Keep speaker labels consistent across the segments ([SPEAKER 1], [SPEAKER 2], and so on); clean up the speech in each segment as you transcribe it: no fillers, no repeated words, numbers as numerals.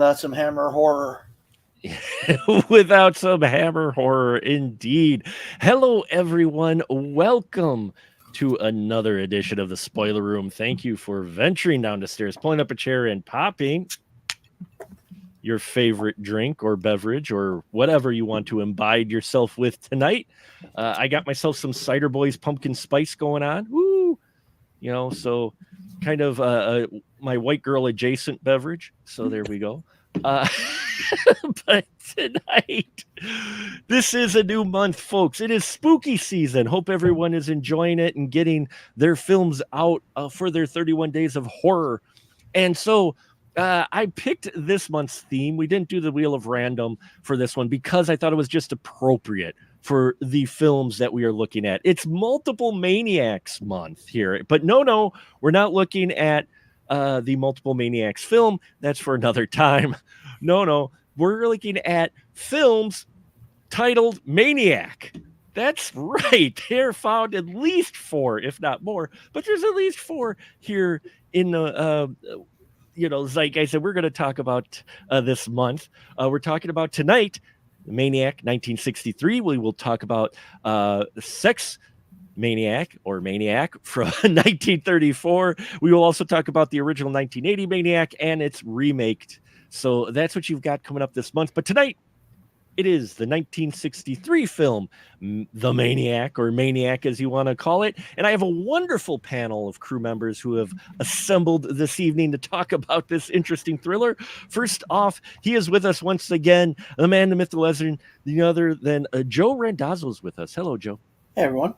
[SPEAKER 1] without some hammer horror.
[SPEAKER 2] Without some hammer horror, indeed. Hello, everyone. Welcome to another edition of the Spoiler Room. Thank you for venturing down the stairs, pulling up a chair, and popping your favorite drink or beverage or whatever you want to imbibe yourself with tonight. I got myself some Cider Boys pumpkin spice going on. Woo! So kind of my white girl adjacent beverage. So there we go. But tonight, this is a new month, folks. It is spooky season. Hope everyone is enjoying it and getting their films out for their 31 days of horror. And so I picked this month's theme. We didn't do the Wheel of Random for this one because I thought it was just appropriate for the films that we are looking at. It's Multiple Maniacs month here. But no, we're not looking at the Multiple Maniacs film. That's for another time. No, we're looking at films titled Maniac. That's right. They're found at least 4, if not more, but there's at least 4 here in the zeitgeist that we're going to talk about this month. We're talking about tonight, Maniac 1963. We will talk about Sex Maniac or Maniac from 1934. We will also talk about the original 1980 Maniac and its remake. So that's what you've got coming up this month. But tonight, it is the 1963 film, The Maniac, or Maniac as you want to call it. And I have a wonderful panel of crew members who have assembled this evening to talk about this interesting thriller. First off, he is with us once again, the man, the myth, the legend, the other than Joe Randazzo is with us. Hello, Joe.
[SPEAKER 1] Hey, everyone.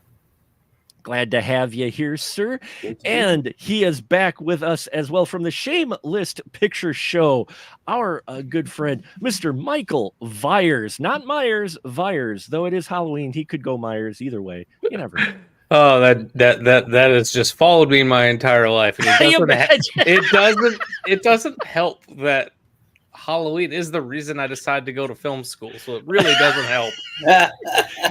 [SPEAKER 2] Glad to have you here, sir. And he is back with us as well from the Shameless Picture Show. Our good friend, Mr. Michael Vyers. Not Myers, Vyers. Though it is Halloween, he could go Myers either way. You never know.
[SPEAKER 3] Oh, that has just followed me my entire life. And it doesn't help that Halloween is the reason I decided to go to film school, so it really doesn't help.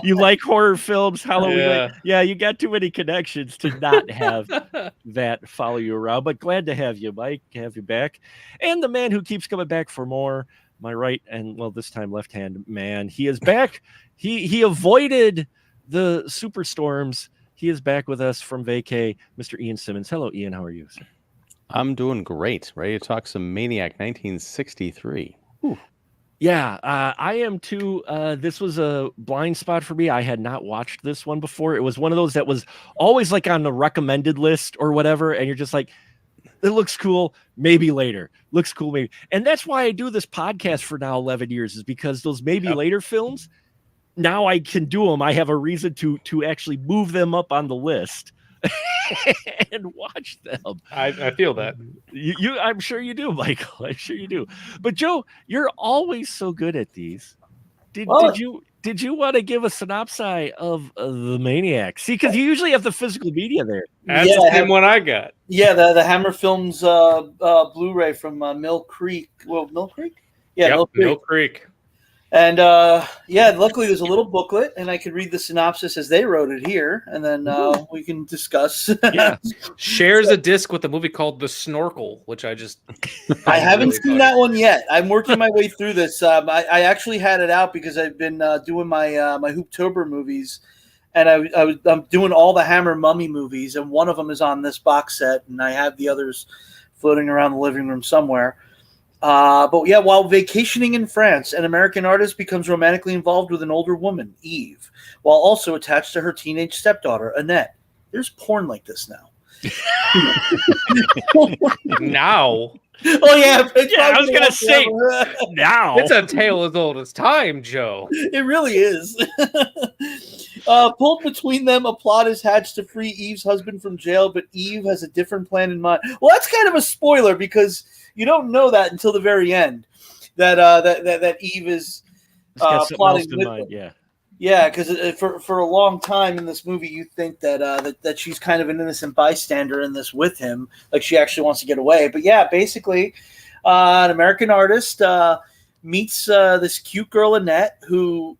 [SPEAKER 2] You like horror films, Halloween? Yeah, you got too many connections to not have that follow you around. But glad to have you, Mike, have you back. And the man who keeps coming back for more, my right and, well, this time left-hand man. He is back. He avoided the superstorms. He is back with us from vacay, Mr. Ian Simmons. Hello, Ian. How are you, sir?
[SPEAKER 4] I'm doing great. Ready to talk some Maniac 1963. Whew.
[SPEAKER 2] Yeah, I am too. This was a blind spot for me. I had not watched this one before. It was one of those that was always like on the recommended list or whatever. And you're just like, it looks cool. Maybe later. Looks cool. Maybe. And that's why I do this podcast for now 11 years is because those maybe later films, now I can do them. I have a reason to actually move them up on the list. And watch them.
[SPEAKER 3] I feel that.
[SPEAKER 2] You I'm sure you do, Michael. I'm sure you do. But Joe, you're always so good at these. Did you want to give a synopsis of the Maniac? See, because you usually have the physical media there.
[SPEAKER 3] That's the same one I got.
[SPEAKER 1] Yeah, the Hammer Films Blu-ray from Mill Creek. Well, Mill Creek? Yeah,
[SPEAKER 3] yep, Mill Creek.
[SPEAKER 1] And luckily there's a little booklet, and I could read the synopsis as they wrote it here, and then we can discuss.
[SPEAKER 2] Yeah,
[SPEAKER 3] shares a disc with a movie called The Snorkel, which I
[SPEAKER 1] haven't really seen that one yet. I'm working my way through this. I actually had it out because I've been doing my Hooptober movies, and I'm doing all the Hammer Mummy movies, and one of them is on this box set, and I have the others floating around the living room somewhere. But yeah, while vacationing in France, an American artist becomes romantically involved with an older woman, Eve, while also attached to her teenage stepdaughter, Annette. There's porn like this now.
[SPEAKER 3] Now?
[SPEAKER 1] Oh, yeah.
[SPEAKER 3] I was going to say, now. It's a tale as old as time, Joe.
[SPEAKER 1] It really is. Pulled between them, a plot is hatched to free Eve's husband from jail, but Eve has a different plan in mind. Well, that's kind of a spoiler because you don't know that until the very end. That Eve is plotting with them. Yeah, because for a long time in this movie, you think that she's kind of an innocent bystander in this with him, like she actually wants to get away. But yeah, basically, an American artist meets this cute girl Annette, who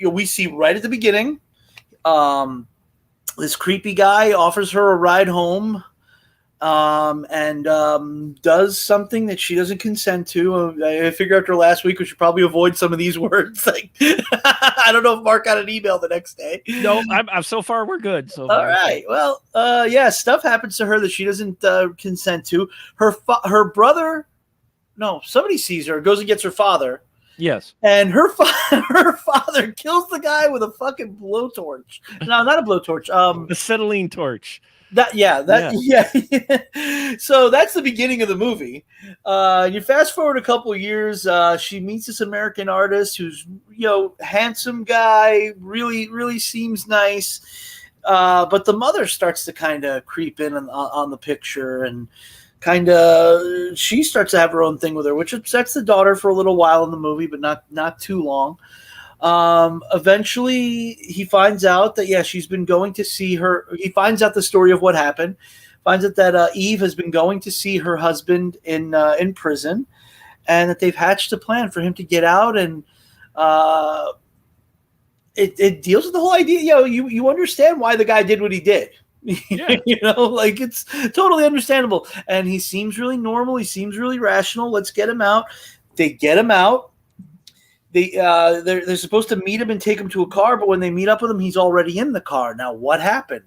[SPEAKER 1] we see right at the beginning. This creepy guy offers her a ride home. and does something that she doesn't consent to. I figure after last week we should probably avoid some of these words. Like, I don't know if Mark got an email the next day.
[SPEAKER 2] No, I'm so far we're good. So
[SPEAKER 1] all right. Well, yeah, stuff happens to her that she doesn't consent to. Her brother, no, somebody sees her, goes and gets her father.
[SPEAKER 2] Yes.
[SPEAKER 1] And her father kills the guy with a fucking blowtorch. No, not a blowtorch.
[SPEAKER 2] A acetylene torch.
[SPEAKER 1] Yeah. So that's the beginning of the movie. You fast forward a couple of years. She meets this American artist who's, handsome guy, really seems nice. But the mother starts to kind of creep in on the picture, and she starts to have her own thing with her, which upsets the daughter for a little while in the movie, but not too long. Eventually he finds out that, she's been going to see her. He finds out the story of what happened, finds out that Eve has been going to see her husband in prison, and that they've hatched a plan for him to get out. And it deals with the whole idea. You understand why the guy did what he did. Yeah. It's totally understandable. And he seems really normal. He seems really rational. Let's get him out. They get him out. They're supposed to meet him and take him to a car, but when they meet up with him, he's already in the car. Now, what happened?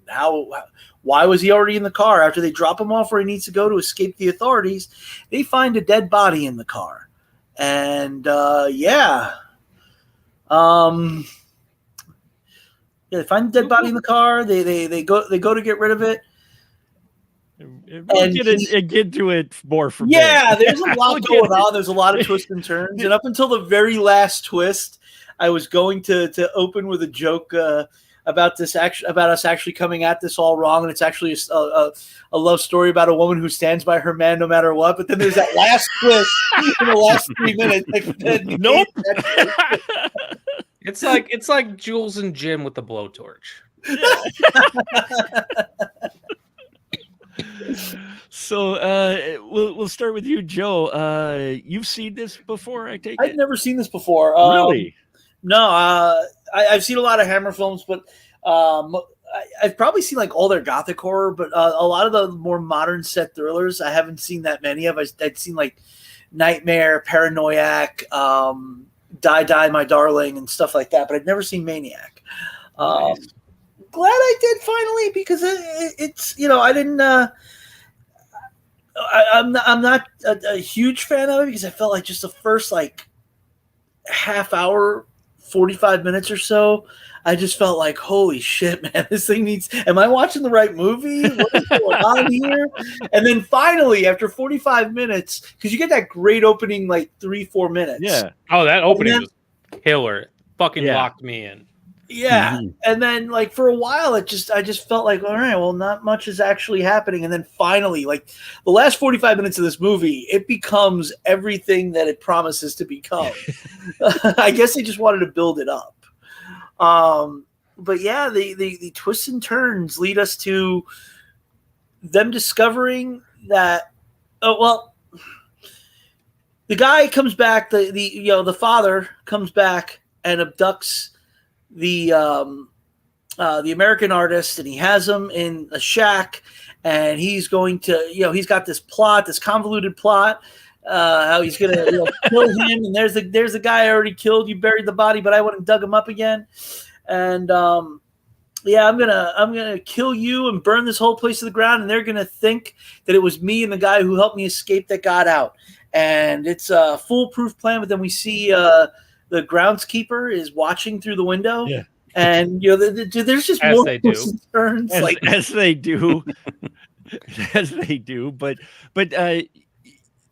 [SPEAKER 1] Why was he already in the car? After they drop him off where he needs to go to escape the authorities, they find a dead body in the car. And they find the dead body in the car. They go to get rid of it.
[SPEAKER 2] We'll get to it more from
[SPEAKER 1] there. There's a lot going on. There's a lot of twists and turns. And up until the very last twist, I was going to open with a joke about us actually coming at this all wrong, and it's actually a love story about a woman who stands by her man no matter what. But then there's that last twist in the last 3 minutes.
[SPEAKER 2] Nope.
[SPEAKER 3] It's like Jules and Jim with the blowtorch.
[SPEAKER 2] So we'll start with you, Joe. You've seen this before, I take it?
[SPEAKER 1] I've never seen this before.
[SPEAKER 2] Really?
[SPEAKER 1] No. I've seen a lot of Hammer films, but I've probably seen like all their gothic horror, but a lot of the more modern set thrillers I haven't seen that many of. I'd seen like Nightmare, Paranoiac, Die, My Darling, and stuff like that, but I'd never seen Maniac. Nice. Glad I did finally, because it's I didn't. I'm not a huge fan of it, because I felt like just the first like half hour, 45 minutes or so, I just felt like, holy shit, man, this thing needs. Am I watching the right movie? What is going on here? And then finally, after 45 minutes, because you get that great opening like 3-4 minutes.
[SPEAKER 3] Yeah. Oh, that opening was killer. Fucking locked me in.
[SPEAKER 1] Yeah. Mm-hmm. And then like for a while I just felt like, all right, well, not much is actually happening. And then finally, like the last 45 minutes of this movie, it becomes everything that it promises to become. I guess they just wanted to build it up. But yeah, the twists and turns lead us to them discovering that the guy comes back, the father comes back and abducts the American artist, and he has him in a shack, and he's going to, he's got this convoluted plot, how he's going to kill him. And there's the guy I already killed. You buried the body, but I went and dug him up again. And I'm gonna kill you and burn this whole place to the ground. And they're gonna think that it was me and the guy who helped me escape that got out. And it's a foolproof plan. But then we see the groundskeeper is watching through the window. Yeah. And there's just
[SPEAKER 3] as
[SPEAKER 1] more
[SPEAKER 3] they do.
[SPEAKER 1] turns,
[SPEAKER 2] as they do, as they do. But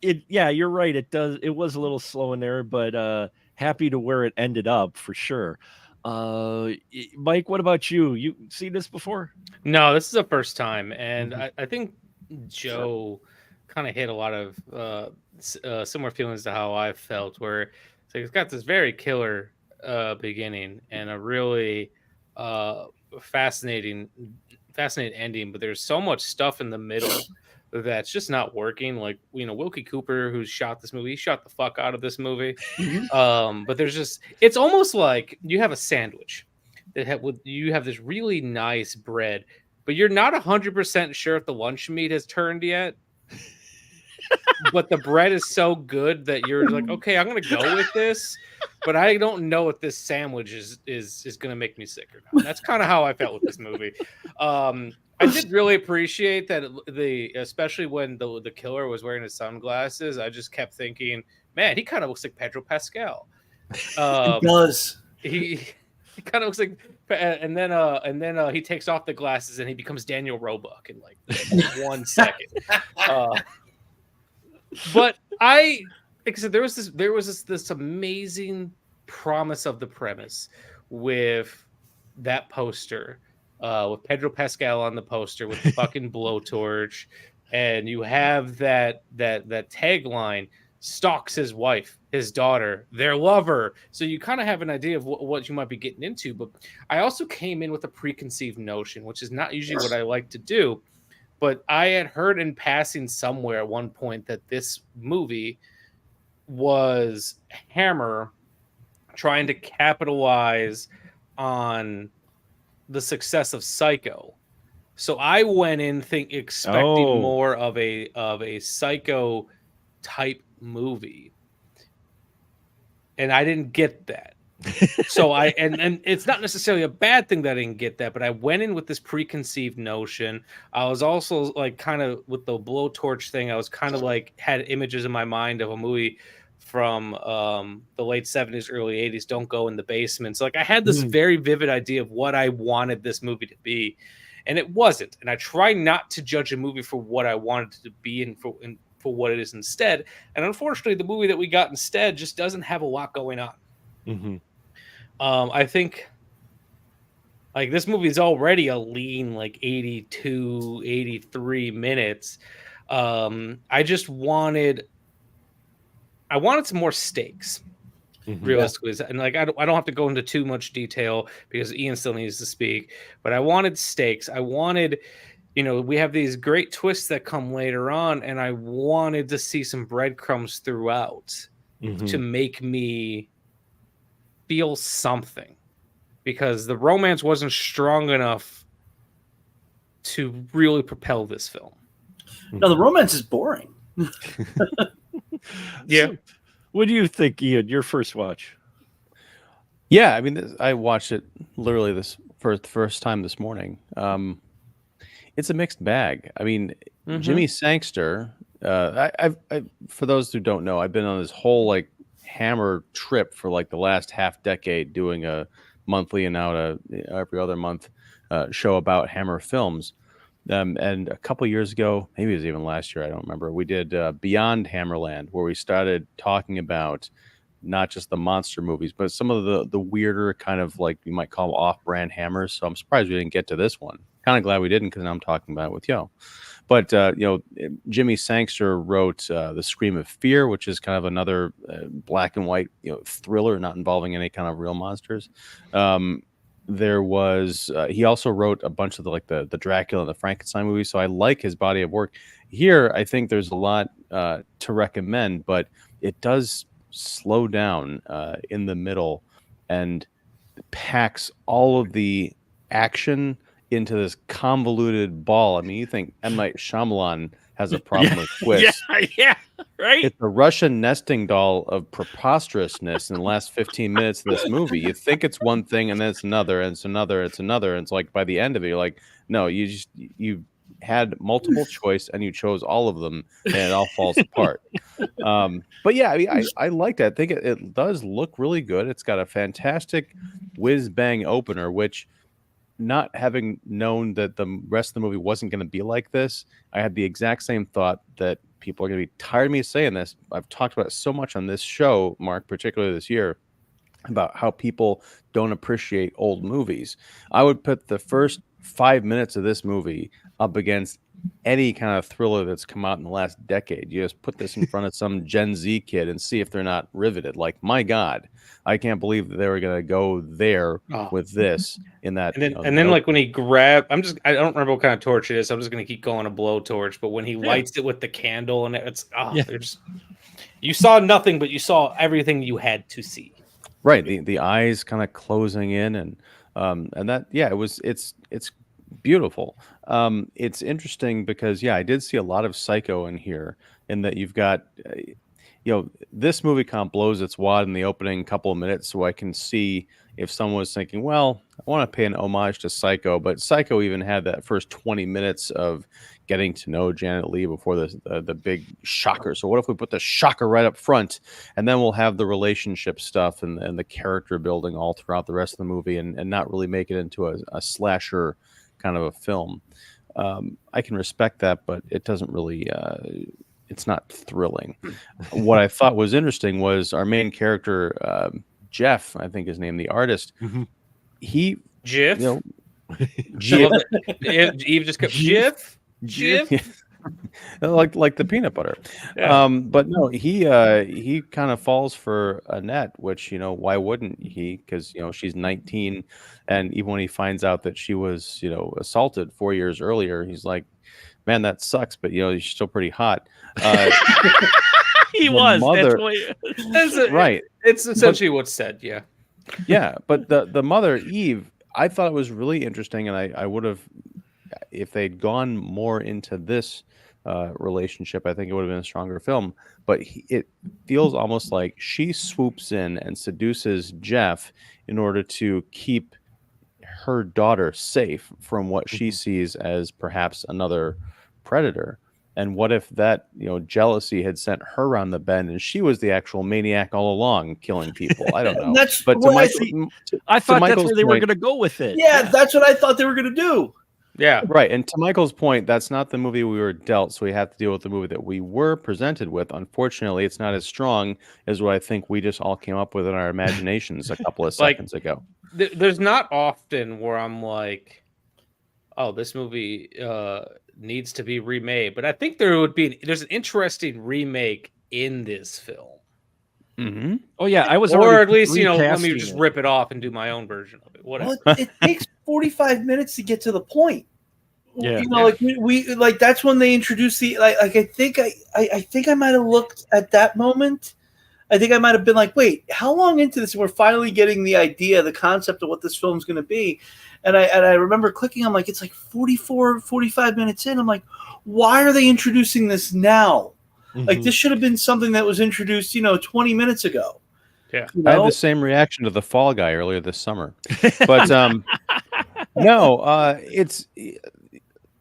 [SPEAKER 2] you're right. It was a little slow in there, but happy to where it ended up for sure. Mike, what about you? You seen this before?
[SPEAKER 3] No, this is the first time, and I think Joe kind of hit a lot of similar feelings to how I felt, where it's got this very killer beginning and a really fascinating ending, but there's so much stuff in the middle that's just not working. Like, Wilkie Cooper, who shot this movie, he shot the fuck out of this movie. But it's almost like you have a sandwich you have this really nice bread, but you're not 100% sure if the lunch meat has turned yet. But the bread is so good that you're like, okay, I'm gonna go with this, but I don't know if this sandwich is gonna make me sick or not. And that's kind of how I felt with this movie. I did really appreciate that especially when the killer was wearing his sunglasses. I just kept thinking, man, he kind of looks like Pedro Pascal.
[SPEAKER 1] It does.
[SPEAKER 3] He kind of looks like, and then he takes off the glasses and he becomes Daniel Roebuck in like 1 second. But like I said, there was this amazing promise of the premise with that poster, with Pedro Pascal on the poster with the fucking blowtorch, and you have that tagline: stalks his wife, his daughter, their lover. So you kind of have an idea of what you might be getting into. But I also came in with a preconceived notion, which is not usually what I like to do. But I had heard in passing somewhere at one point that this movie was Hammer trying to capitalize on the success of Psycho. So I went in expecting more of a Psycho type movie, and I didn't get that. So and it's not necessarily a bad thing that I didn't get that, but I went in with this preconceived notion. I was also like kind of with the blowtorch thing. I was kind of like had images in my mind of a movie from the late 70s, early 80s. Don't Go in the Basement. So like I had this very vivid idea of what I wanted this movie to be, and it wasn't. And I try not to judge a movie for what I wanted it to be and for what it is instead. And unfortunately, the movie that we got instead just doesn't have a lot going on.
[SPEAKER 2] Mm-hmm.
[SPEAKER 3] I think like this movie is already a lean like 82, 83 minutes. I just wanted some more stakes, realistically. And like I don't have to go into too much detail because Ian still needs to speak, but I wanted stakes. I wanted, we have these great twists that come later on, and I wanted to see some breadcrumbs throughout to make me feel something, because the romance wasn't strong enough to really propel this film.
[SPEAKER 1] No, the romance is boring.
[SPEAKER 3] Yeah.
[SPEAKER 2] So, what do you think, Ian, your first watch?
[SPEAKER 4] Yeah, I mean, I watched it literally for the first time this morning. It's a mixed bag. I mean, Jimmy Sangster, I for those who don't know, I've been on this whole like Hammer trip for like the last half decade, doing a monthly and now every other month show about Hammer films. And a couple years ago, maybe it was even last year, I don't remember, we did Beyond Hammerland, where we started talking about not just the monster movies, but some of the weirder kind of like you might call them off-brand hammers. So I'm surprised we didn't get to this one. Kind of glad we didn't, because now I'm talking about it with Yo. But Jimmy Sangster wrote The Scream of Fear, which is kind of another black and white thriller, not involving any kind of real monsters. There was he also wrote a bunch of the Dracula and the Frankenstein movies. So I like his body of work. Here, I think there's a lot to recommend, but it does slow down in the middle and packs all of the action into this convoluted ball. I mean, you think M. Night Shyamalan has a problem with twists.
[SPEAKER 3] Yeah, right?
[SPEAKER 4] It's a Russian nesting doll of preposterousness in the last 15 minutes of this movie. You think it's one thing, and then it's another, and it's another, it's another. And it's like by the end of it, you're like, no, you had multiple choice and you chose all of them, and it all falls apart. But yeah, I mean, I liked it. I think it does look really good. It's got a fantastic whiz bang opener, which, not having known that the rest of the movie wasn't going to be like this, I had the exact same thought that people are going to be tired of me saying this. I've talked about it so much on this show, Mark, particularly this year, about how people don't appreciate old movies. I would put the first 5 minutes of this movie up against any kind of thriller that's come out in the last decade. You just put this in front of some Gen Z kid and see if they're not riveted. Like, my God, I can't believe that they were going to go there with this in that.
[SPEAKER 3] And then like when he grabbed, I don't remember what kind of torch it is. So I'm just going to keep calling a blowtorch. But when he lights it with the candle, and it's you saw nothing, but you saw everything you had to see.
[SPEAKER 4] Right, the eyes kind of closing in, and that, yeah, it's beautiful. It's interesting because I did see a lot of Psycho in here, in that you've got this movie kind of blows its wad in the opening couple of minutes, so I can see if someone was thinking, well, I want to pay an homage to Psycho, but Psycho even had that first 20 minutes of getting to know Janet Leigh before the big shocker. So what if we put the shocker right up front, and then we'll have the relationship stuff and the character building all throughout the rest of the movie, and not really make it into a slasher kind of a film. I can respect that, but it doesn't really it's not thrilling. What I thought was interesting was our main character, Jeff, I think his name, the artist.
[SPEAKER 2] Mm-hmm.
[SPEAKER 4] He
[SPEAKER 3] Jiff.
[SPEAKER 4] Jiff.
[SPEAKER 3] Eve just kept Jiff.
[SPEAKER 4] like the peanut butter.
[SPEAKER 3] Yeah.
[SPEAKER 4] But no, he kind of falls for Annette, which why wouldn't he? Because she's 19, and even when he finds out that she was assaulted 4 years earlier, he's like, man, that sucks, but she's still pretty hot.
[SPEAKER 2] He was
[SPEAKER 4] mother,
[SPEAKER 3] right. It's essentially what's said. Yeah,
[SPEAKER 4] but the mother, Eve, I thought it was really interesting, and I would have, if they'd gone more into this relationship, I think it would have been a stronger film. But it feels almost like she swoops in and seduces Jeff in order to keep her daughter safe from what she sees as perhaps another predator. And what if that jealousy had sent her around the bend, and she was the actual maniac all along, killing people? I don't know.
[SPEAKER 2] I thought that's where they were going to go with it.
[SPEAKER 1] Yeah, that's what I thought they were going to do.
[SPEAKER 3] Yeah,
[SPEAKER 4] right. And to Michael's point, that's not the movie we were dealt, so we have to deal with the movie that we were presented with. Unfortunately, it's not as strong as what I think we just all came up with in our imaginations a couple of seconds ago.
[SPEAKER 3] There's not often where I'm like, oh, this movie needs to be remade, but I think there's an interesting remake in this film.
[SPEAKER 4] Mm-hmm.
[SPEAKER 2] Oh yeah, I was,
[SPEAKER 3] or at least let me just rip it off and do my own version of it. Whatever.
[SPEAKER 1] Well, it takes 45 minutes to get to the point.
[SPEAKER 2] Yeah,
[SPEAKER 1] like we like that's when they introduced the I think I might have looked at that moment. I think I might have been like, wait, how long into this? And we're finally getting the idea, the concept of what this film's going to be. And I remember clicking. I'm like, it's like 45 minutes in. I'm like, why are they introducing this now? Mm-hmm. Like, this should have been something that was introduced, 20 minutes ago.
[SPEAKER 3] Yeah.
[SPEAKER 4] I had the same reaction to The Fall Guy earlier this summer. But no,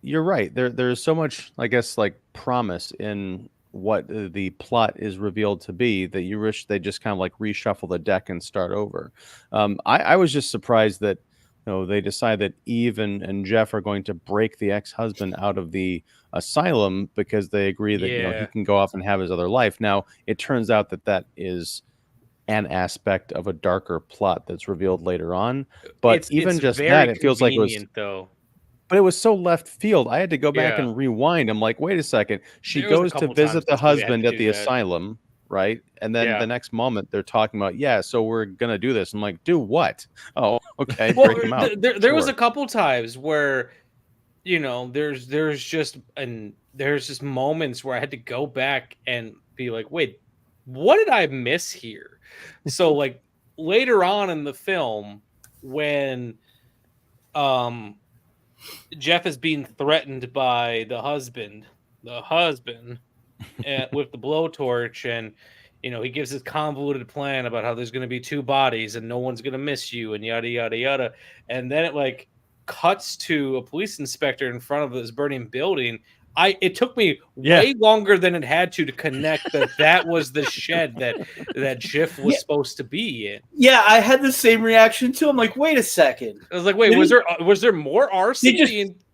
[SPEAKER 4] you're right. There's so much, I guess, like promise in what the plot is revealed to be that you wish they just kind of like reshuffle the deck and start over. I was just surprised that they decide that Eve and Jeff are going to break the ex-husband out of the asylum because they agree that he can go off and have his other life. Now it turns out that is an aspect of a darker plot that's revealed later on. But it's just that, it feels like it was though. But it was so left field. I had to go back and rewind. I'm like, wait a second. She goes to visit the husband at the asylum, right? And then the next moment they're talking about, so we're gonna do this. I'm like, do what? Oh, okay.
[SPEAKER 3] Well,
[SPEAKER 4] break him out.
[SPEAKER 3] There was a couple times where, there's just moments where I had to go back and be like, wait, what did I miss here? So like later on in the film, when Jeff is being threatened by the husband with the blowtorch, and he gives his convoluted plan about how there's going to be two bodies and no one's going to miss you and yada yada yada, and then it like cuts to a police inspector in front of this burning building. It took me way longer than it had to connect that was the shed that Jiff was supposed to be in.
[SPEAKER 1] Yeah, I had the same reaction too. I'm like, wait a second.
[SPEAKER 3] I was like, wait, was there more arson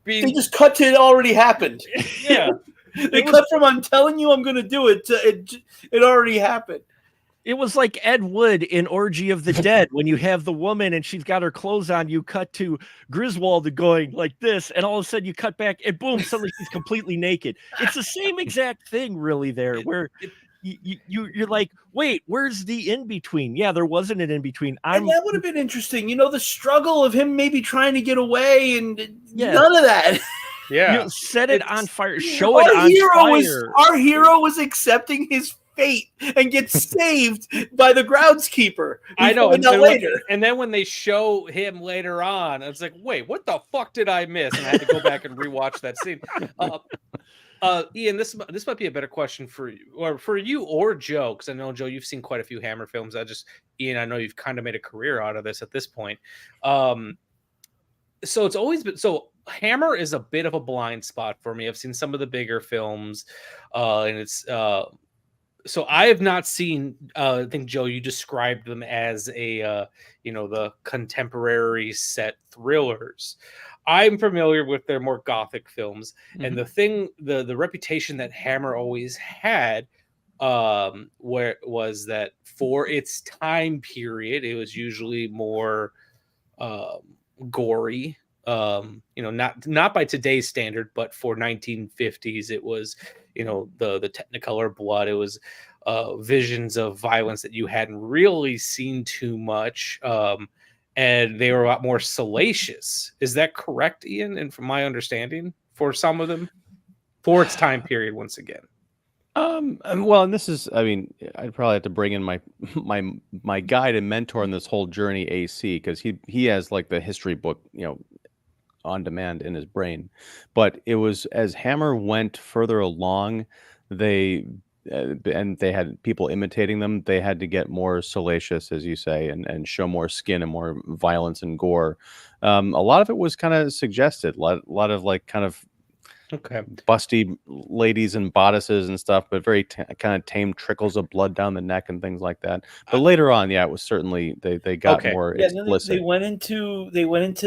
[SPEAKER 1] They just cut to it already happened.
[SPEAKER 3] Yeah.
[SPEAKER 1] They cut from I'm telling you I'm going to do it to it already happened.
[SPEAKER 2] It was like Ed Wood in Orgy of the Dead when you have the woman and she's got her clothes on. You cut to Griswold going like this, and all of a sudden you cut back, and boom, suddenly she's completely naked. It's the same exact thing, really. There, where you're like, wait, where's the in between? Yeah, there wasn't an in between.
[SPEAKER 1] And that would have been interesting. The struggle of him maybe trying to get away, and none of that.
[SPEAKER 2] Yeah, set it on fire. Show it on fire.
[SPEAKER 1] Our hero was accepting his fate and gets saved by the groundskeeper.
[SPEAKER 3] I know.
[SPEAKER 1] And
[SPEAKER 3] then when they show him later on, it's like, wait, what the fuck did I miss? And I had to go back and rewatch that scene. Ian, this might be a better question for you or Joe, because I know, Joe, you've seen quite a few Hammer films. Ian, I know you've kind of made a career out of this at this point. So it's always been Hammer is a bit of a blind spot for me. I've seen some of the bigger films, and it's so I have not seen. I think, Joe, you described them as the contemporary set thrillers. I'm familiar with their more gothic films, and the reputation that Hammer always had, where was that for its time period, it was usually more gory. Not by today's standard, but for 1950s, it was, the Technicolor blood. It was visions of violence that you hadn't really seen too much. And they were a lot more salacious. Is that correct, Ian? And from my understanding, for some of them, for its time period, once again.
[SPEAKER 4] Well, and this is, I'd probably have to bring in my guide and mentor in this whole journey, AC, because he has like the history book, on demand in his brain. But it was as Hammer went further along, they had people imitating them. They had to get more salacious, as you say, and show more skin and more violence and gore. A lot of it was kind of suggested, a lot of like kind of busty ladies in bodices and stuff, but very kind of tame trickles of blood down the neck and things like that. But later on, it was certainly they got more explicit.
[SPEAKER 1] They went into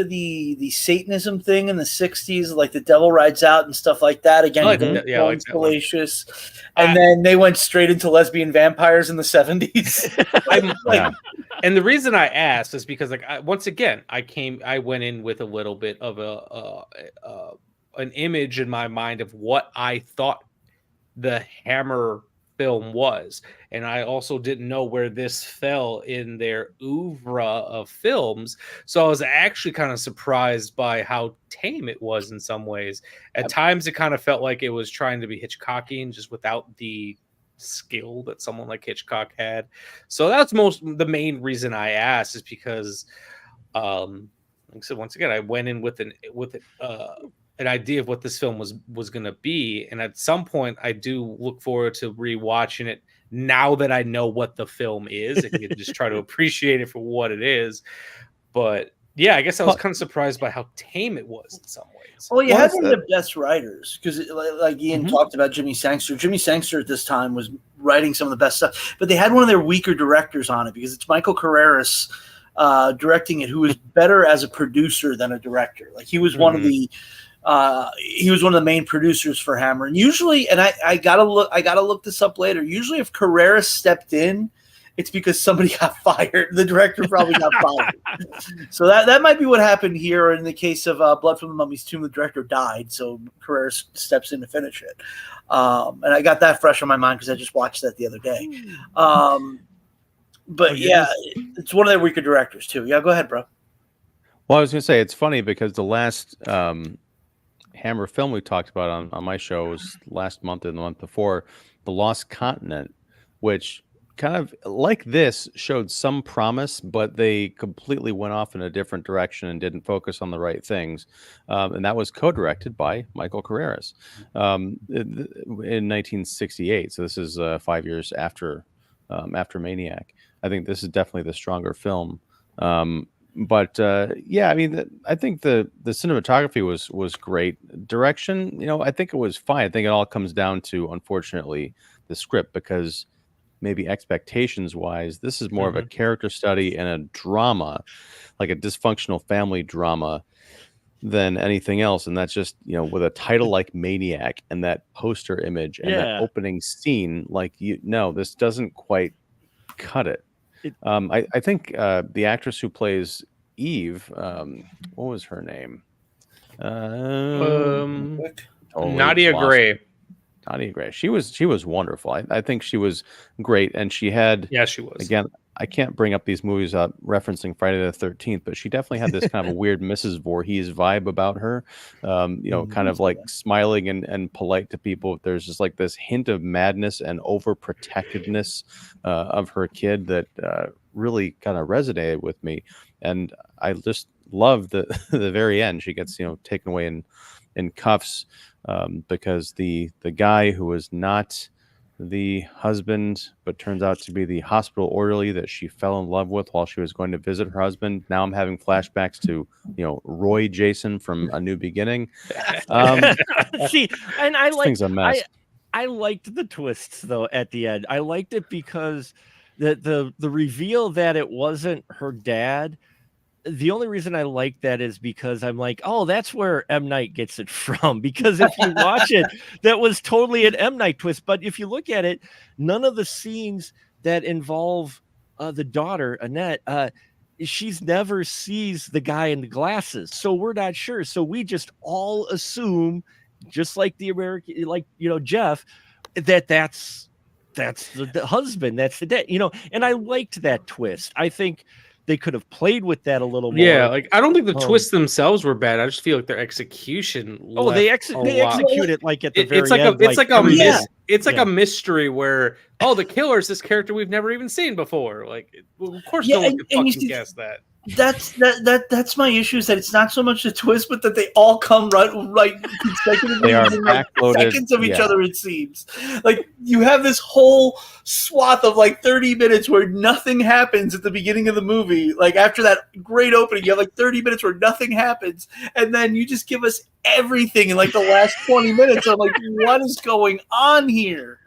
[SPEAKER 1] the Satanism thing in the 60s, like The Devil Rides Out and stuff like that. Again, salacious. And then they went straight into lesbian vampires in the 70s.
[SPEAKER 3] And the reason I asked is because, once again, I went in with a little bit of an image in my mind of what I thought the Hammer film was, and I also didn't know where this fell in their oeuvre of films, so I was actually kind of surprised by how tame it was in some ways. At times it kind of felt like it was trying to be Hitchcockian, just without the skill that someone like Hitchcock had. So that's the main reason I asked, is because like I said, once again, I went in with an idea of what this film was going to be, and at some point I do look forward to rewatching it now that I know what the film is, and can just try to appreciate it for what it is. But yeah, I guess I was kind of surprised by how tame it was in some ways.
[SPEAKER 1] Well, you had one of the best writers, because like Ian talked about Jimmy Sangster. Jimmy Sangster at this time was writing some of the best stuff, but they had one of their weaker directors on it, because it's Michael Carreras directing it, who was better as a producer than a director. Like he was one of the main producers for Hammer. And usually, and I gotta look this up later. Usually if Carreras stepped in, it's because somebody got fired. The director probably got fired. So that might be what happened here. In the case of Blood from the Mummy's Tomb, the director died, so Carreras steps in to finish it. And I got that fresh on my mind because I just watched that the other day. But yeah, it's one of their weaker directors too. Yeah, go ahead, bro.
[SPEAKER 4] Well, I was going to say, it's funny because the last Hammer film we talked about on my show was last month and the month before, The Lost Continent, which kind of like this showed some promise, but they completely went off in a different direction and didn't focus on the right things. And that was co-directed by Michael Carreras in 1968. So this is 5 years after Maniac. I think this is definitely the stronger film. But yeah, I mean, I think the cinematography was great. Direction, I think it was fine. I think it all comes down to, unfortunately, the script, because maybe expectations wise, this is more of a character study and a drama, like a dysfunctional family drama, than anything else. And that's just, with a title like Maniac and that poster image and that opening scene, this doesn't quite cut it. I think the actress who plays Eve, what was her name?
[SPEAKER 3] Nadia Gray.
[SPEAKER 4] Nadia Gray. She was wonderful. I think she was great, and she was.
[SPEAKER 3] Again,
[SPEAKER 4] I can't bring up these movies referencing Friday the 13th, but she definitely had this kind of a weird Mrs. Voorhees vibe about her. Kind of like smiling and polite to people. There's just like this hint of madness and overprotectiveness of her kid that really kind of resonated with me. And I just love the very end. She gets taken away in cuffs because the guy who was not the husband, but turns out to be the hospital orderly that she fell in love with while she was going to visit her husband. Now I'm having flashbacks to, Roy Jason from A New Beginning.
[SPEAKER 2] See, and I like
[SPEAKER 4] thing's a mess.
[SPEAKER 2] I liked the twists though at the end. I liked it because the reveal that it wasn't her dad. The only reason I like that is because I'm like, oh, that's where M. Night gets it from. Because if you watch it, that was totally an M. Night twist. But if you look at it, none of the scenes that involve the daughter, Annette, she's never sees the guy in the glasses. So we're not sure. So we just all assume, just like the American, Jeff, that's the husband, that's the dad, and I liked that twist. I think they could have played with that a little more.
[SPEAKER 3] Yeah, like I don't think the twists themselves were bad. I just feel like their execution.
[SPEAKER 2] They execute it like at the very end.
[SPEAKER 3] It's like a mystery where the killer is this character we've never even seen before. Like, of course, no one could fucking guess that.
[SPEAKER 1] That's my issue, is that it's not so much a twist, but that they all come right consecutively.
[SPEAKER 4] They are backloaded.
[SPEAKER 1] Seconds of each other, it seems. Like you have this whole swath of like 30 minutes where nothing happens at the beginning of the movie. Like after that great opening, you have like 30 minutes where nothing happens, and then you just give us everything in like the last 20 minutes. I'm like, what is going on here?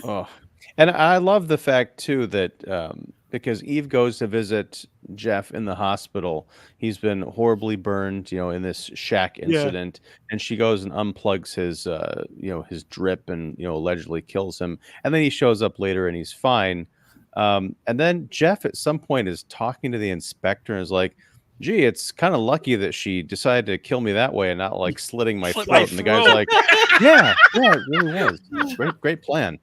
[SPEAKER 4] Oh, and I love the fact too that because Eve goes to visit Jeff in the hospital. He's been horribly burned, in this shack incident, and she goes and unplugs his, his drip and, allegedly kills him. And then he shows up later and he's fine. And then Jeff at some point is talking to the inspector and is like, gee, it's kind of lucky that she decided to kill me that way and not like slitting my throat. And the guy's like, yeah, it really was. Great plan.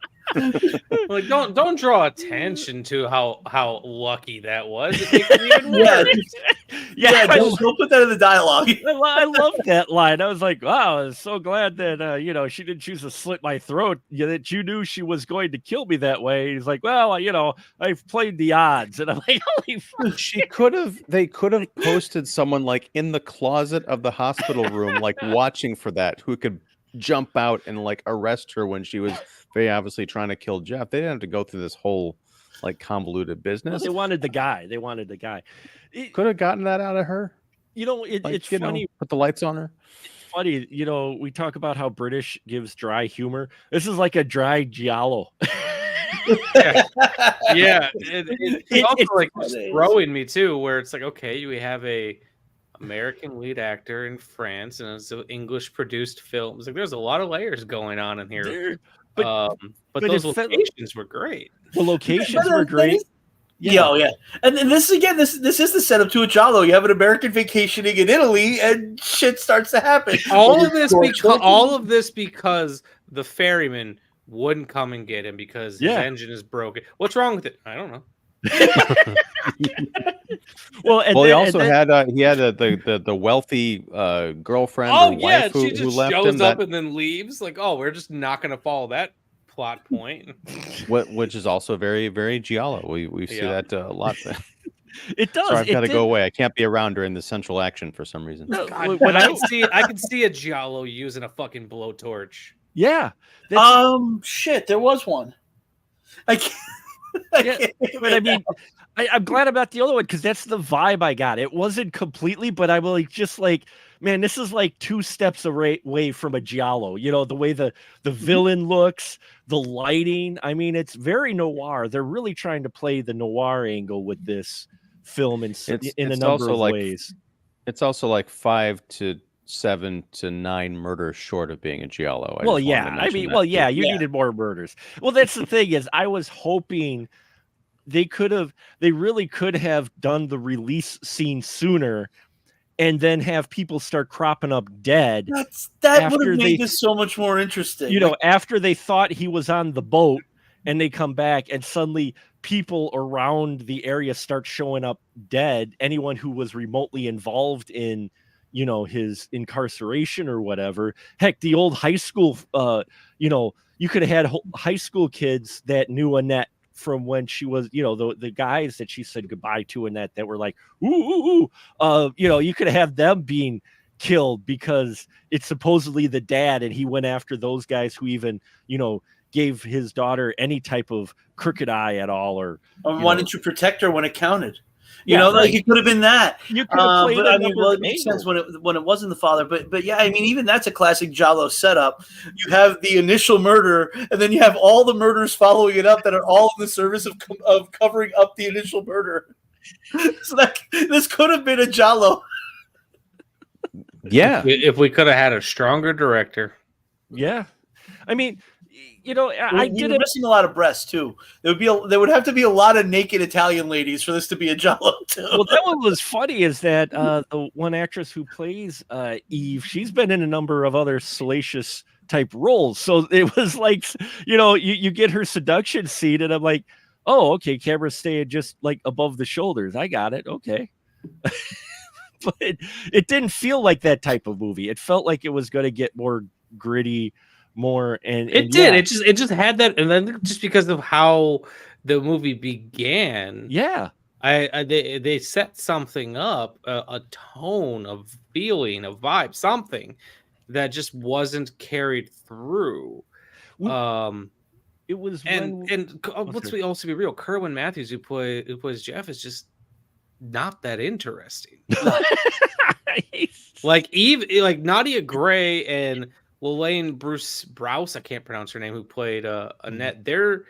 [SPEAKER 3] Like don't draw attention to how lucky that was. It makes it even worse.
[SPEAKER 1] Don't put that in the dialogue.
[SPEAKER 2] I love that line. I was like, wow, I was so glad that she didn't choose to slit my throat. That you knew she was going to kill me that way. He's like, well, I've played the odds, and I'm like, holy fuck.
[SPEAKER 4] They could have posted someone like in the closet of the hospital room, like watching for that, who could jump out and like arrest her when she was very obviously trying to kill Jeff. They didn't have to go through this whole like convoluted business.
[SPEAKER 2] Well, they wanted the guy.
[SPEAKER 4] Could have gotten that out of her.
[SPEAKER 2] It's funny.
[SPEAKER 4] Put the lights on her.
[SPEAKER 2] It's funny. We talk about how British gives dry humor. This is like a dry giallo.
[SPEAKER 3] Yeah. It's also like throwing me too, where it's like, okay, we have a American lead actor in France, and it's an English produced film. It's like there's a lot of layers going on in here. But those locations were great.
[SPEAKER 2] The locations were great.
[SPEAKER 1] Yeah. And this is the setup to a giallo. You have an American vacationing in Italy, and shit starts to happen.
[SPEAKER 3] All of this because the ferryman wouldn't come and get him because his engine is broken. What's wrong with it? I don't know.
[SPEAKER 4] He also had the wealthy girlfriend or wife who left him.
[SPEAKER 3] Shows up and then leaves. Like, we're just not going to follow that plot point.
[SPEAKER 4] Which is also very, very giallo. We see that a lot.
[SPEAKER 2] It does.
[SPEAKER 4] Sorry, I've got to go away. I can't be around during the central action for some reason.
[SPEAKER 3] God, when I could see a giallo using a fucking blowtorch.
[SPEAKER 2] Yeah.
[SPEAKER 1] Shit, there was one. I can't.
[SPEAKER 2] But I mean, I'm glad about the other one because that's the vibe I got. It wasn't completely, but I'm like, just like, man, this is like 2 steps away from a giallo. The way the villain looks, the lighting. I mean, it's very noir. They're really trying to play the noir angle with this film in a number of ways.
[SPEAKER 4] It's also like 5 to 7 to 9 murders short of being a giallo.
[SPEAKER 2] You needed more murders. Well, that's the thing is I was hoping they really could have done the release scene sooner and then have people start cropping up dead.
[SPEAKER 1] That would have made this so much more interesting.
[SPEAKER 2] After they thought he was on the boat and they come back, and suddenly people around the area start showing up dead. Anyone who was remotely involved in, you know, his incarceration or whatever. Heck, the old high school, you know, you could have had high school kids that knew Annette from when she was, you know, the guys that she said goodbye to, Annette, that were like, ooh, you know, you could have them being killed because it's supposedly the dad, and he went after those guys who even, you know, gave his daughter any type of crooked eye at all, or
[SPEAKER 1] wanted to protect her when it counted. You
[SPEAKER 2] Yeah,
[SPEAKER 1] know, like
[SPEAKER 2] right.
[SPEAKER 1] it could have been that.
[SPEAKER 2] You could have played
[SPEAKER 1] but
[SPEAKER 2] a
[SPEAKER 1] I mean,
[SPEAKER 2] number
[SPEAKER 1] well,
[SPEAKER 2] of
[SPEAKER 1] it makes sense
[SPEAKER 2] angles.
[SPEAKER 1] when it wasn't the father. But yeah, I mean, even that's a classic Giallo setup. You have the initial murder, and then you have all the murders following it up that are all in the service of covering up the initial murder. So that this could have been a Giallo.
[SPEAKER 4] Yeah.
[SPEAKER 3] If we could have had a stronger director.
[SPEAKER 2] Yeah, I mean, you know,
[SPEAKER 1] We were missing a lot of breasts too. There would have to be a lot of naked Italian ladies for this to be a Giallo too.
[SPEAKER 2] Well, that one was funny is that the one actress who plays Eve, she's been in a number of other salacious type roles. So it was like, you know, you get her seduction scene, and I'm like, oh, okay, camera's staying just like above the shoulders. I got it. Okay. But it didn't feel like that type of movie. It felt like it was going to get more gritty, more, and
[SPEAKER 3] It did. Yeah. It just had that, and then just because of how the movie began,
[SPEAKER 2] yeah,
[SPEAKER 3] they set something up, a tone of feeling, of vibe, something that just wasn't carried through.
[SPEAKER 2] It was
[SPEAKER 3] let's also be real. Kerwin Matthews, who plays Jeff, is just not that interesting. Like Eve, like Nadia Gray and Lillian Brous, I can't pronounce her name, who played Annette. They're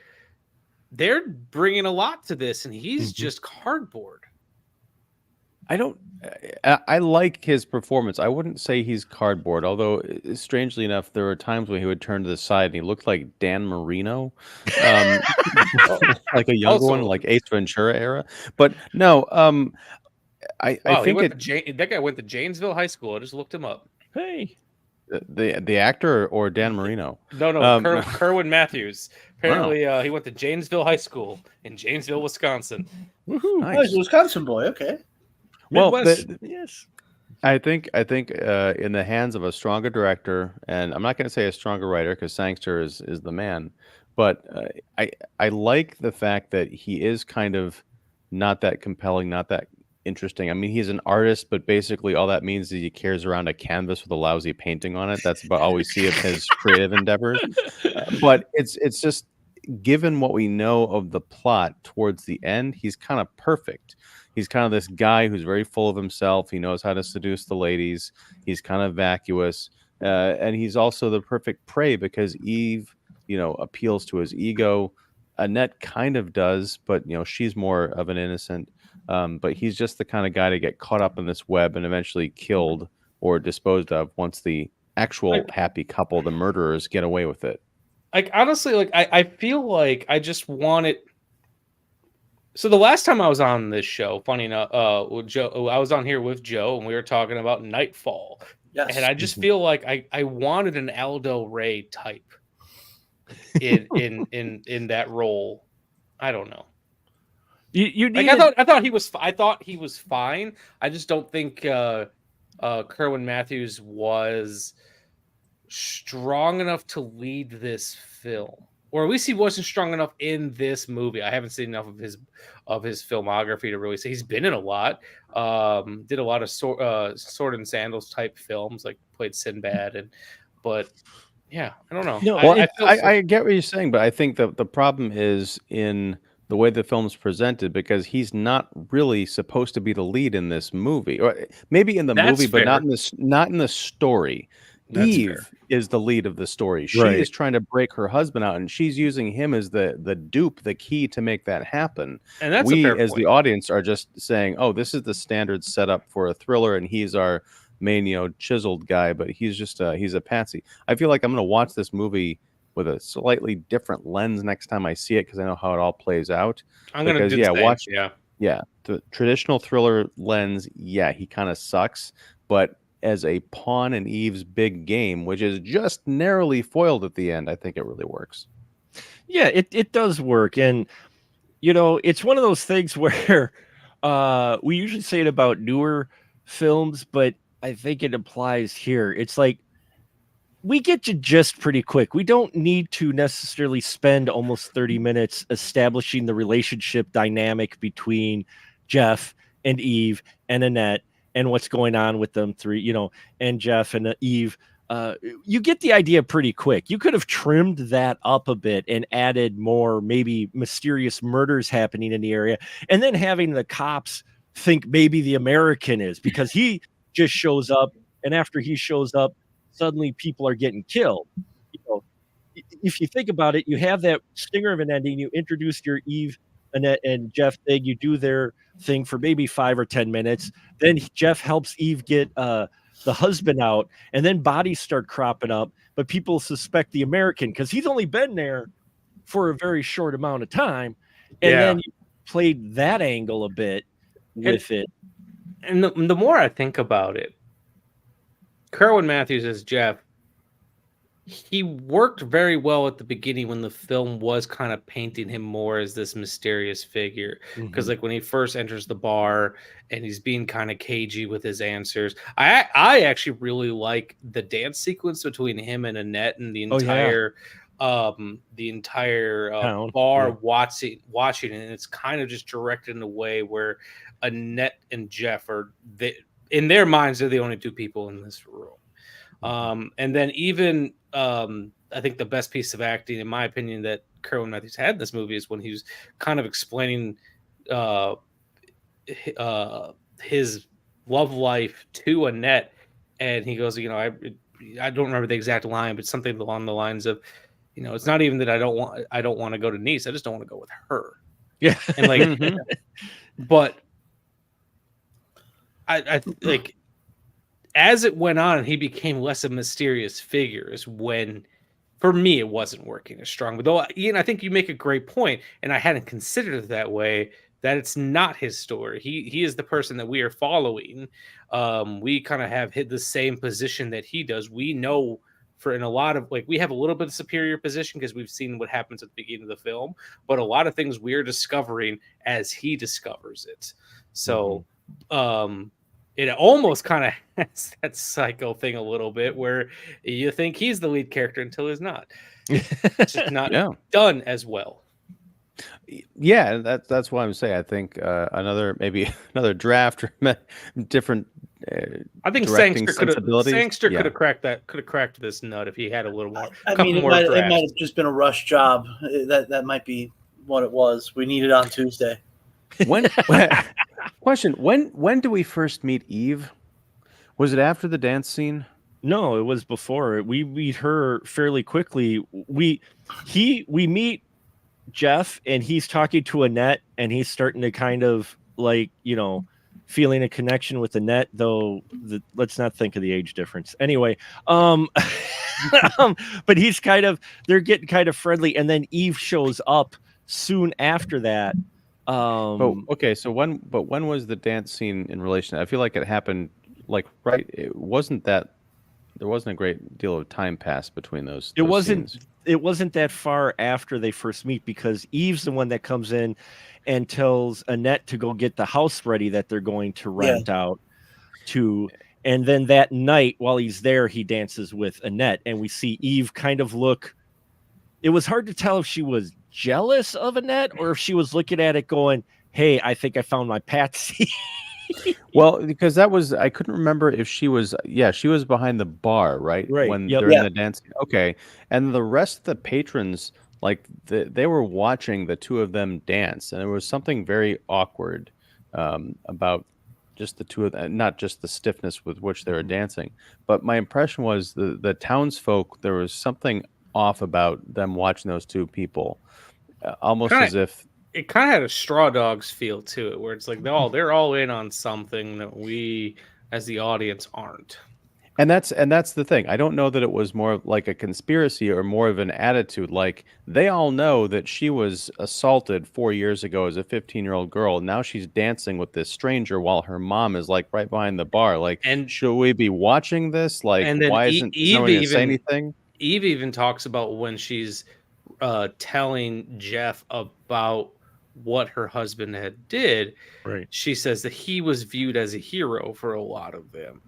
[SPEAKER 3] bringing a lot to this, and he's just cardboard.
[SPEAKER 4] I like his performance. I wouldn't say he's cardboard, although strangely enough, there were times when he would turn to the side and he looked like Dan Marino, like a younger one, like Ace Ventura era. But no, I think
[SPEAKER 3] that guy went to Janesville High School. I just looked him up.
[SPEAKER 2] Hey,
[SPEAKER 4] the actor or Dan Marino?
[SPEAKER 3] No, Kerwin Matthews. Apparently, he went to Janesville High School in Janesville, Wisconsin.
[SPEAKER 2] Woohoo!
[SPEAKER 1] Nice. Oh, he's a Wisconsin boy. Okay.
[SPEAKER 2] Midwest, well, yes.
[SPEAKER 4] I think in the hands of a stronger director, and I'm not going to say a stronger writer because Sangster is the man, but I like the fact that he is kind of not that compelling, not that interesting. I mean, he's an artist, but basically all that means is he carries around a canvas with a lousy painting on it. That's about all we see of his creative endeavors. But it's just, given what we know of the plot towards the end, he's kind of perfect. He's kind of this guy who's very full of himself. He knows how to seduce the ladies. He's kind of vacuous. And he's also the perfect prey because Eve, you know, appeals to his ego. Annette kind of does, but, you know, she's more of an innocent. But he's just the kind of guy to get caught up in this web and eventually killed or disposed of once the actual happy couple, the murderers, get away with it.
[SPEAKER 3] Like, honestly, like I feel like I just want it. So the last time I was on this show, funny enough, with Joe, I was on here with Joe, and we were talking about Nightfall.
[SPEAKER 1] Yes.
[SPEAKER 3] And I just feel like I wanted an Aldo Ray type in that role. I don't know.
[SPEAKER 2] You
[SPEAKER 3] like I thought he was fine. I just don't think Kerwin Matthews was strong enough to lead this film. Or at least he wasn't strong enough in this movie. I haven't seen enough of his filmography to really say. He's been in a lot. Did a lot of sword and sandals type films, like played Sinbad, but yeah, I don't know.
[SPEAKER 4] No, well, I get what you're saying, but I think the problem is in the way the film's presented, because he's not really supposed to be the lead in this movie, or maybe in the movie, but not in the story.
[SPEAKER 3] That's
[SPEAKER 4] Eve
[SPEAKER 3] fair.
[SPEAKER 4] Is the lead of the story. She is trying to break her husband out, and she's using him as the dupe, the key to make that happen.
[SPEAKER 3] And that's
[SPEAKER 4] we,
[SPEAKER 3] a fair
[SPEAKER 4] as
[SPEAKER 3] point.
[SPEAKER 4] the audience, are just saying, "Oh, this is the standard setup for a thriller, and he's our main, chiseled guy, but he's just he's a patsy." I feel like I'm going to watch this movie with a slightly different lens next time I see it because I know how it all plays out.
[SPEAKER 3] I'm going to do
[SPEAKER 4] the traditional thriller lens. Yeah, he kind of sucks, but as a pawn in Eve's big game, which is just narrowly foiled at the end, I think it really works.
[SPEAKER 2] Yeah, it does work. And it's one of those things where we usually say it about newer films, but I think it applies here. It's like we get you just pretty quick. We don't need to necessarily spend almost 30 minutes establishing the relationship dynamic between Jeff and Eve and Annette and what's going on with them three, and Jeff and Eve. You get the idea pretty quick. You could have trimmed that up a bit and added more, maybe mysterious murders happening in the area, and then having the cops think maybe the American is, because he just shows up, and after he shows up, suddenly people are getting killed. If you think about it, you have that stinger of an ending. You introduce your Eve, Annette, and Jeff thing. You do their thing for maybe 5 or 10 minutes. Then Jeff helps Eve get the husband out, and then bodies start cropping up. But people suspect the American because he's only been there for a very short amount of time. And then you played that angle a bit with it.
[SPEAKER 3] And the more I think about it, Kerwin Matthews as Jeff, he worked very well at the beginning when the film was kind of painting him more as this mysterious figure. Because like when he first enters the bar and he's being kind of cagey with his answers, I actually really like the dance sequence between him and Annette and the entire bar watching it, and it's kind of just directed in a way where Annette and Jeff in their minds, they're the only two people in this room. And then even I think the best piece of acting, in my opinion, that Kerwin Matthews had in this movie is when he was kind of explaining his love life to Annette, and he goes, I don't remember the exact line, but something along the lines of, it's not even that I don't want to go to Nice, I just don't want to go with her.
[SPEAKER 2] Yeah,
[SPEAKER 3] and like, but I like. As it went on, he became less a mysterious figure. Is when, for me, it wasn't working as strong. But though, Ian, I think you make a great point, and I hadn't considered it that way. That it's not his story. He is the person that we are following. We kind of have hit the same position that he does. We know in a lot of we have a little bit of superior position because we've seen what happens at the beginning of the film. But a lot of things we're discovering as he discovers it. So. It almost kind of has that psycho thing a little bit where you think he's the lead character until he's not. It's just not done as well.
[SPEAKER 4] Yeah, that's why I'm saying I think another draft or different.
[SPEAKER 3] I think Sangster could have cracked this nut if he had a little more.
[SPEAKER 1] It might have just been a rush job. That might be what it was. We need it on Tuesday.
[SPEAKER 4] Question: When do we first meet Eve? Was it after the dance scene?
[SPEAKER 2] No, it was before. We meet her fairly quickly. We meet Jeff, and he's talking to Annette, and he's starting to kind of feeling a connection with Annette. Though let's not think of the age difference. Anyway, but they're getting kind of friendly, and then Eve shows up soon after that.
[SPEAKER 4] Okay. So when was the dance scene in relation? I feel like it happened right. It wasn't that there wasn't a great deal of time passed between those.
[SPEAKER 2] It wasn't that far after they first meet, because Eve's the one that comes in and tells Annette to go get the house ready that they're going to rent out to. And then that night, while he's there, he dances with Annette, and we see Eve kind of look. It was hard to tell if she was jealous of Annette or if she was looking at it going, hey, I think I found my patsy.
[SPEAKER 4] Well, because I couldn't remember if she was behind the bar, right? When during the dance. Okay. And the rest of the patrons, they were watching the two of them dance, and there was something very awkward about just the two of them, not just the stiffness with which they were dancing. But my impression was the townsfolk, there was something off about them watching those two people. Almost as if
[SPEAKER 3] it kind of had a Straw Dogs feel to it, where it's like they're all in on something that we as the audience aren't.
[SPEAKER 4] And that's the thing. I don't know that it was more like a conspiracy or more of an attitude. Like they all know that she was assaulted 4 years ago as a 15-year-old girl. Now she's dancing with this stranger while her mom is right behind the bar. And should we be watching this? And then
[SPEAKER 3] why
[SPEAKER 4] isn't Eve even say anything?
[SPEAKER 3] Eve even talks about when she's telling Jeff about what her husband had did,
[SPEAKER 2] Right.
[SPEAKER 3] she says that he was viewed as a hero for a lot of them.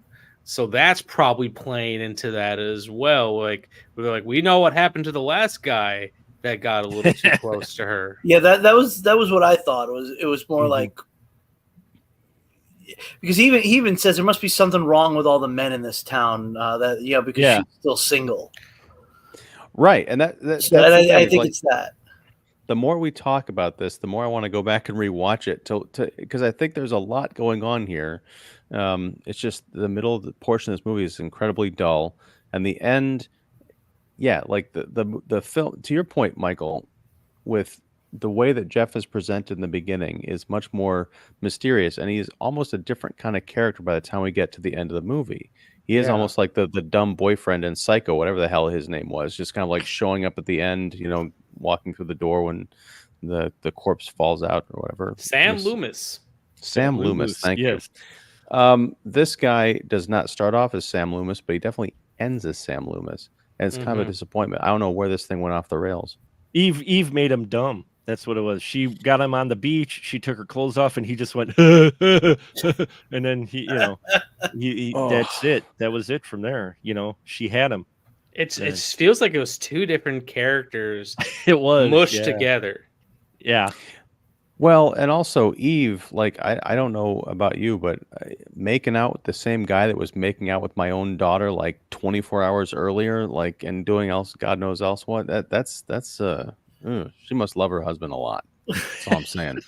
[SPEAKER 3] So that's probably playing into that as well. Like we're like, we know what happened to the last guy that got a little too close to her.
[SPEAKER 1] Yeah, that was what I thought. It was more like, because he even says there must be something wrong with all the men in this town because she's still single.
[SPEAKER 4] Right, and that's
[SPEAKER 1] I think it's that.
[SPEAKER 4] The more we talk about this, the more I want to go back and rewatch it because I think there's a lot going on here. It's just the middle of the portion of this movie is incredibly dull, and the end, like the film. To your point, Michael, with the way that Jeff is presented in the beginning is much more mysterious, and he's almost a different kind of character by the time we get to the end of the movie. He is almost like the dumb boyfriend in Psycho, whatever the hell his name was, just kind of like showing up at the end, walking through the door when the corpse falls out or whatever.
[SPEAKER 3] Sam Loomis.
[SPEAKER 4] Sam Loomis, thank you. This guy does not start off as Sam Loomis, but he definitely ends as Sam Loomis. And it's kind of a disappointment. I don't know where this thing went off the rails.
[SPEAKER 2] Eve made him dumb. That's what it was. She got him on the beach. She took her clothes off, and he just went, and then he that's it. That was it from there. She had him.
[SPEAKER 3] It feels like it was two different characters.
[SPEAKER 2] It was
[SPEAKER 3] mushed together.
[SPEAKER 2] Yeah.
[SPEAKER 4] Well, and also Eve, like I don't know about you, but making out with the same guy that was making out with my own daughter like 24 hours earlier, like, and doing else, God knows else what. That's she must love her husband a lot. That's all I'm saying.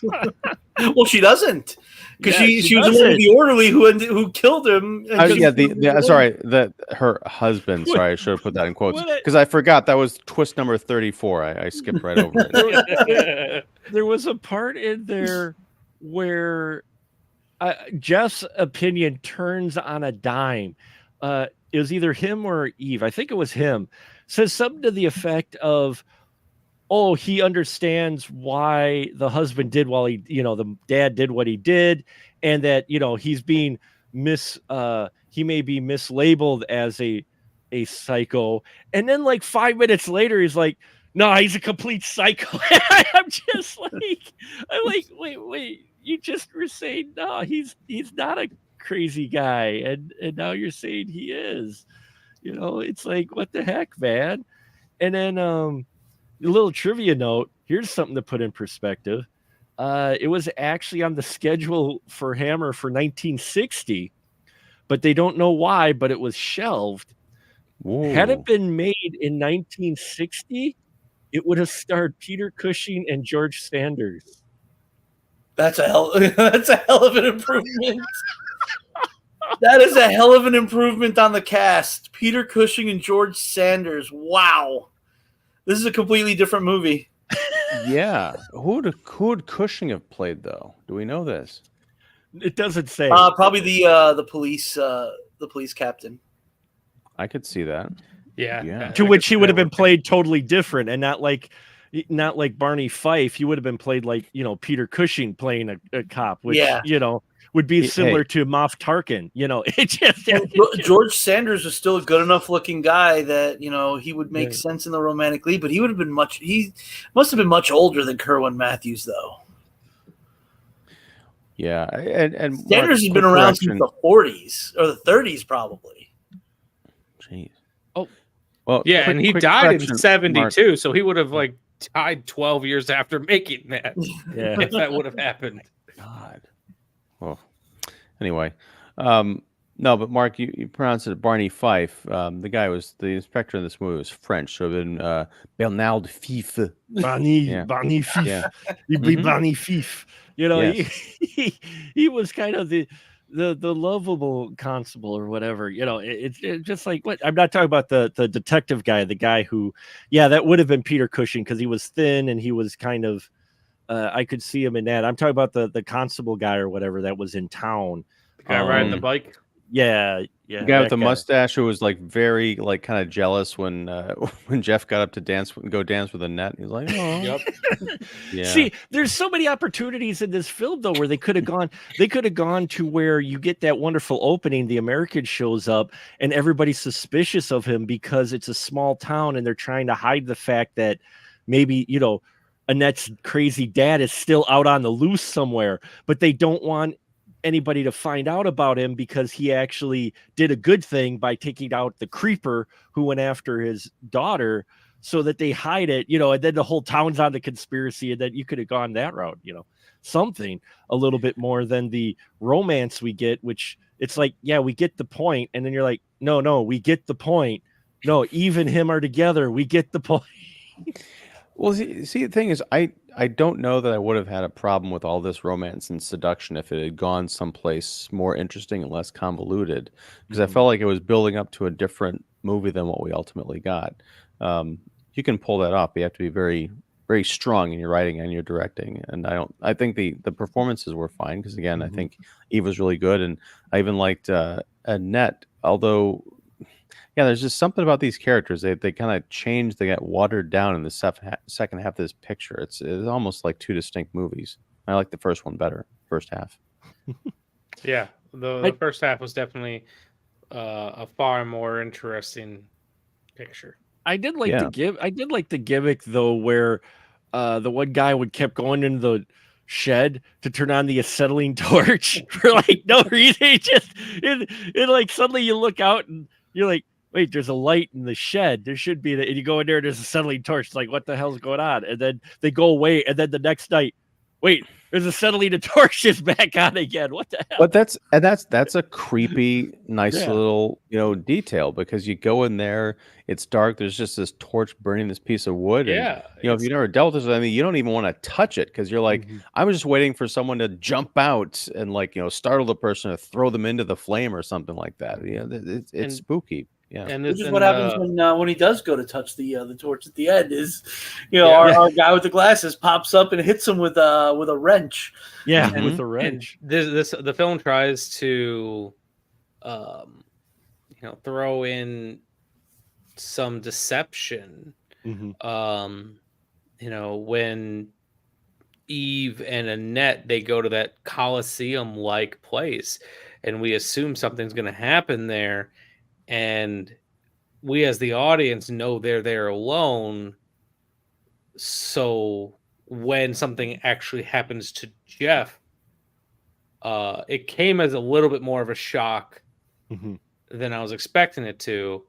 [SPEAKER 1] Well, she doesn't, because she was the one with the orderly who killed him.
[SPEAKER 4] Sorry, her husband. Sorry, I should have put that in quotes because I forgot that was twist number 34. I skipped right over it.
[SPEAKER 2] There was a part in there where Jeff's opinion turns on a dime. It was either him or Eve. I think it was him. Says something to the effect of, oh, he understands why the husband did the dad did what he did, and that, he's being he may be mislabeled as a psycho. And then like 5 minutes later, he's like, no, he's a complete psycho. I'm like, wait, you just were saying, no, he's not a crazy guy. And now you're saying he is, it's like, what the heck, man? And then, a little trivia note, here's something to put in perspective. It was actually on the schedule for Hammer for 1960, but they don't know why, but it was shelved. Whoa. Had it been made in 1960, it would have starred Peter Cushing and George Sanders.
[SPEAKER 1] That's a hell of an improvement. That is a hell of an improvement on the cast. Peter Cushing and George Sanders. Wow. This is a completely different movie.
[SPEAKER 4] Yeah. Who would Cushing have played, though? Do we know this?
[SPEAKER 2] It doesn't say.
[SPEAKER 1] Probably the police captain.
[SPEAKER 4] I could see that.
[SPEAKER 3] Yeah.
[SPEAKER 2] To which he would have been played totally different, and not like Barney Fife. He would have been played like, Peter Cushing playing a cop, which would be similar to Moff Tarkin.
[SPEAKER 1] George Sanders was still a good enough looking guy that he would make sense in the romantic lead, but he would have been he must have been much older than Kerwin Matthews, though.
[SPEAKER 4] Yeah, and
[SPEAKER 1] Sanders has been around since the 40s or the 30s, probably.
[SPEAKER 4] Jeez.
[SPEAKER 2] Oh,
[SPEAKER 4] well,
[SPEAKER 3] yeah, and he died in 72, so he would have died 12 years after making that.
[SPEAKER 2] Yeah,
[SPEAKER 3] if that would have happened.
[SPEAKER 4] God. Well, anyway, no, but Mark, you pronounced it Barney Fife. The inspector in this movie was French, so it would have been Bernard Fife.
[SPEAKER 2] Barney Fife.
[SPEAKER 4] Yeah.
[SPEAKER 2] You'd be Barney Fife.
[SPEAKER 4] Yes.
[SPEAKER 2] He was kind of the lovable constable or whatever. It's just like, what I'm not talking about the detective guy, the guy who, that would have been Peter Cushing because he was thin and he was kind of. I could see him in that. I'm talking about the constable guy or whatever that was in town.
[SPEAKER 3] The guy riding the bike.
[SPEAKER 2] Yeah.
[SPEAKER 4] The guy with the mustache who was very kind of jealous when Jeff got up to go dance with Annette. He's like, oh.
[SPEAKER 3] Yep.
[SPEAKER 2] Yeah. See, there's so many opportunities in this film though where they could have gone to where you get that wonderful opening. The American shows up and everybody's suspicious of him because it's a small town and they're trying to hide the fact that maybe, Annette's crazy dad is still out on the loose somewhere, but they don't want anybody to find out about him because he actually did a good thing by taking out the creeper who went after his daughter, so that they hide it, and then the whole town's on the conspiracy, and then you could have gone that route, something a little bit more than the romance we get, which it's like, yeah, we get the point. And then you're like, no, we get the point. No, Eve and him are together. We get the point.
[SPEAKER 4] Well, see, the thing is, I don't know that I would have had a problem with all this romance and seduction if it had gone someplace more interesting and less convoluted, because I felt like it was building up to a different movie than what we ultimately got. You can pull that off. But you have to be very, very strong in your writing and your directing. And I think the performances were fine because, again, I think Eve was really good, and I even liked Annette, although. Yeah, there's just something about these characters. They kind of change. They get watered down in the second half of this picture. It's almost like two distinct movies. I like the first one better, first half.
[SPEAKER 3] Yeah, the first half was definitely a far more interesting picture.
[SPEAKER 2] I did like the gimmick though, where the one guy kept going into the shed to turn on the acetylene torch for like no reason. It like suddenly you look out and you're like, wait, there's a light in the shed. There should be, and you go in there, there's a acetylene torch. It's like, what the hell's going on? And then they go away, and then the next night, wait, there's a acetylene torch is back on again. What the hell?
[SPEAKER 4] But that's a creepy, nice little detail, because you go in there, it's dark. There's just this torch burning this piece of wood.
[SPEAKER 3] Yeah,
[SPEAKER 4] and, if you never dealt with this, I mean, you don't even want to touch it because you're like, I was just waiting for someone to jump out and startle the person or throw them into the flame or something like that. It's spooky. Yeah,
[SPEAKER 1] and which is what happens when he does go to touch the torch at the end. Is our guy with the glasses pops up and hits him with a wrench.
[SPEAKER 2] Yeah, with a wrench.
[SPEAKER 3] The film tries to, throw in some deception. When Eve and Annette, they go to that Colosseum-like place, and we assume something's going to happen there. And we as the audience know they're there alone. So when something actually happens to Jeff, it came as a little bit more of a shock than I was expecting it to,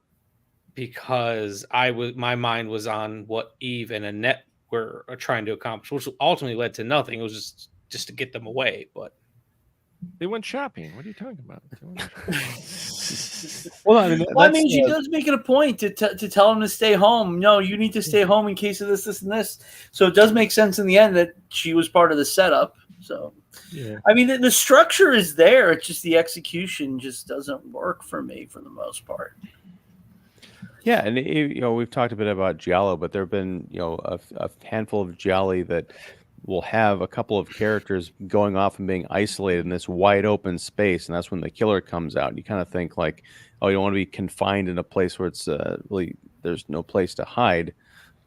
[SPEAKER 3] because my mind was on what Eve and Annette were trying to accomplish, which ultimately led to nothing. It was just to get them away, but
[SPEAKER 2] they went shopping. What are you talking about?
[SPEAKER 1] I mean, she does make it a point to tell him to stay home. No, you need to stay home in case of this, and this. So it does make sense in the end that she was part of the setup. So, I mean, the structure is there. It's just the execution just doesn't work for me for the most part.
[SPEAKER 4] Yeah, and we've talked a bit about giallo, but there have been a handful of gialli that will have a couple of characters going off and being isolated in this wide open space, and that's when the killer comes out. You kind of think like, oh, you don't want to be confined in a place where it's really there's no place to hide,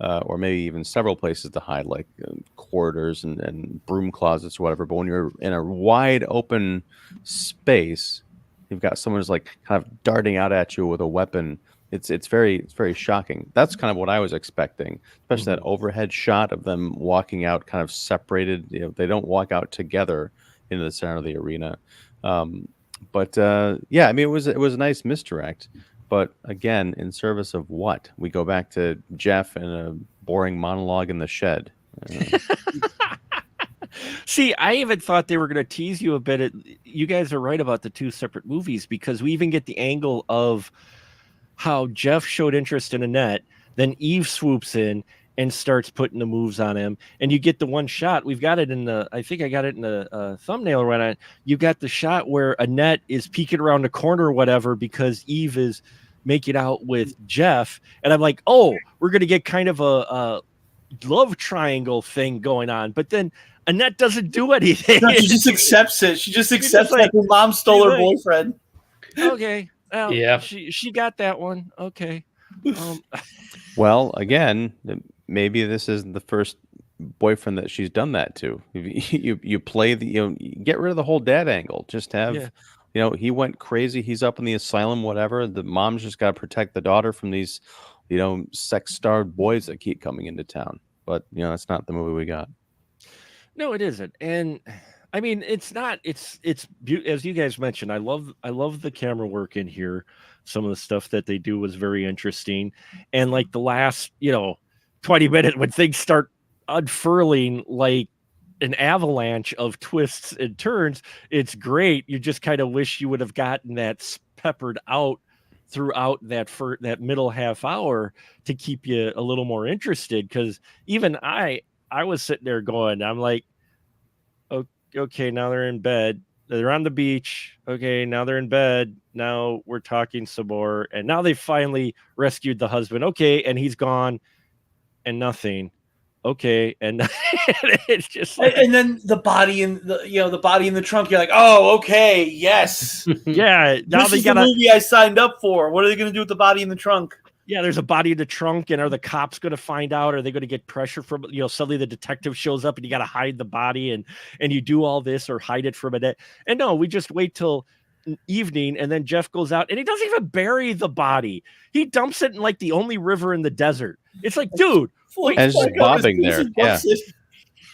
[SPEAKER 4] or maybe even several places to hide, like corridors and broom closets or whatever. But when you're in a wide open space, you've got someone who's like kind of darting out at you with a weapon. It's very shocking. That's kind of what I was expecting, especially that overhead shot of them walking out kind of separated. They don't walk out together into the center of the arena. But I mean, it was a nice misdirect. But again, in service of what? We go back to Jeff and a boring monologue in the shed.
[SPEAKER 2] See, I even thought they were going to tease you a bit. You guys are right about the two separate movies, because we even get the angle of how Jeff showed interest in Annette, then Eve swoops in and starts putting the moves on him, and you get the one shot. We've got it I think I got it in the thumbnail right on. You got the shot where Annette is peeking around the corner or whatever because Eve is making out with Jeff, and I'm like, oh, we're going to get kind of a love triangle thing going on, but then Annette doesn't do anything.
[SPEAKER 1] No, she just accepts it. She just accepts that her mom stole her boyfriend.
[SPEAKER 2] Okay. Well, yeah, she got that one. Okay.
[SPEAKER 4] Well, again, maybe this is the first boyfriend that she's done that to. You play get rid of the whole dad angle. Just have, he went crazy. He's up in the asylum, whatever. The mom's just got to protect the daughter from these, sex-starved boys that keep coming into town. but that's not the movie we got.
[SPEAKER 2] No, it isn't. And I mean, it's not. It's as you guys mentioned. I love the camera work in here. Some of the stuff that they do was very interesting, and like the last 20 minutes when things start unfurling like an avalanche of twists and turns, it's great. You just kind of wish you would have gotten that peppered out throughout that middle half hour to keep you a little more interested. Because even I was sitting there going, I'm like, okay, now they're in bed. They're on the beach. Okay, now they're in bed. Now we're talking some more. And now they finally rescued the husband. Okay, and he's gone and nothing. Okay, and it's just like,
[SPEAKER 1] and then the body in the body in the trunk. You're like, oh, okay, yes,
[SPEAKER 2] yeah. Now
[SPEAKER 1] this is the movie I signed up for. What are they going to do with the body in the trunk?
[SPEAKER 2] Yeah, there's a body in the trunk, and are the cops going to find out? Are they going to get pressure from suddenly the detective shows up and you got to hide the body and you do all this or hide it from a day? And no, we just wait till evening, and then Jeff goes out and he doesn't even bury the body. He dumps it in like the only river in the desert. It's like, dude,
[SPEAKER 4] and it's just bobbing there. Yeah.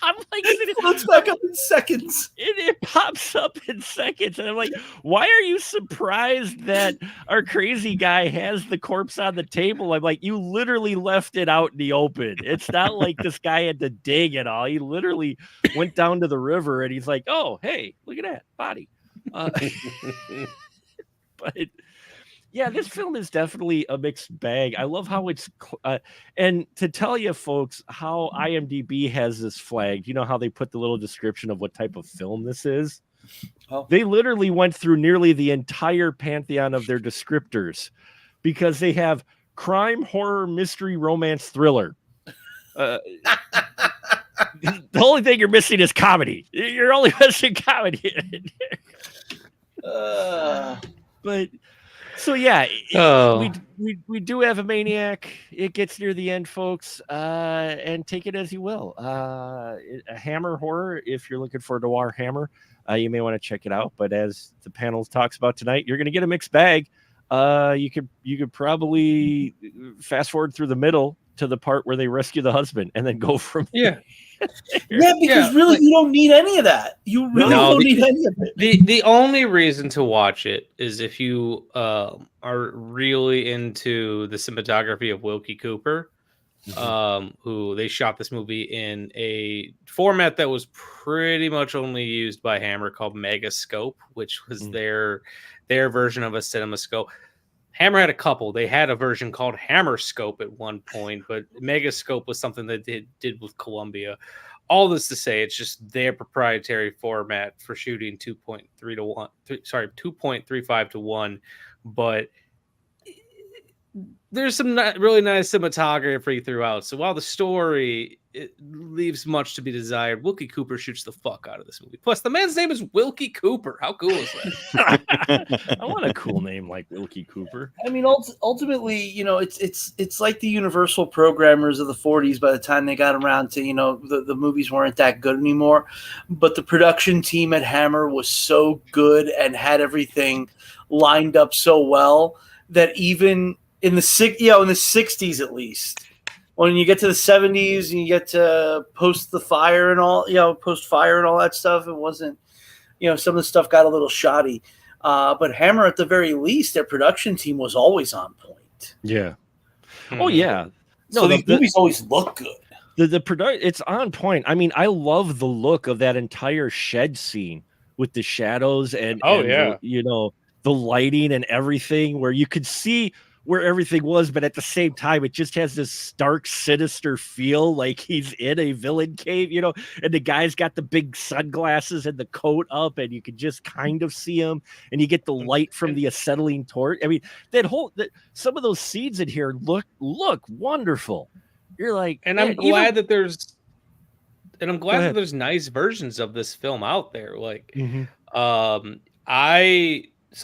[SPEAKER 1] I'm like, it floats back up in seconds.
[SPEAKER 2] It pops up in seconds. And I'm like, why are you surprised that our crazy guy has the corpse on the table? I'm like, you literally left it out in the open. It's not like this guy had to dig it all. He literally went down to the river and he's like, oh, hey, look at that body. But yeah, this film is definitely a mixed bag. I love how it's, and to tell you folks how IMDb has this flagged, you know how they put the little description of what type of film this is?
[SPEAKER 1] Oh.
[SPEAKER 2] They literally went through nearly the entire pantheon of their descriptors because they have crime, horror, mystery, romance, thriller. The only thing you're missing is comedy. You're only missing comedy. But so yeah, we do have a Maniac. It gets near the end, folks, and take it as you will. A Hammer horror, if you're looking for a noir Hammer, you may want to check it out. But as the panel talks about tonight, you're going to get a mixed bag. You could probably fast forward through the middle to the part where they rescue the husband and then go from
[SPEAKER 1] because really you don't need any of that. You really don't need any of it.
[SPEAKER 3] The only reason to watch it is if you are really into the cinematography of Wilkie Cooper, who they shot this movie in a format that was pretty much only used by Hammer called Megascope, which was their version of a CinemaScope. Hammer had a couple. They had a version called Hammerscope at one point, but Megascope was something that they did with Columbia. All this to say, it's just their proprietary format for shooting 2.35 to 1. But there's some really nice cinematography throughout. So while the story leaves much to be desired, Wilkie Cooper shoots the fuck out of this movie. Plus, the man's name is Wilkie Cooper. How cool is
[SPEAKER 2] that? I want a cool name like Wilkie Cooper.
[SPEAKER 1] I mean, ultimately, it's like the Universal programmers of the 40s. By the time they got around to, the movies weren't that good anymore, but the production team at Hammer was so good and had everything lined up so well that even in the 60s at least, when you get to the 70s and you get to post fire and all that stuff, it wasn't, some of the stuff got a little shoddy. But Hammer, at the very least, their production team was always on point.
[SPEAKER 2] Yeah. Oh yeah.
[SPEAKER 1] No, so these movies always look good.
[SPEAKER 2] The production, it's on point. I mean, I love the look of that entire shed scene with the shadows and the lighting and everything, where you could see where everything was, but at the same time, it just has this stark, sinister feel, like he's in a villain cave, and the guy's got the big sunglasses and the coat up, and you can just kind of see him, and you get the light from the acetylene torch. I mean, some of those scenes in here look wonderful. You're like,
[SPEAKER 3] and I'm glad that there's nice versions of this film out there. Like,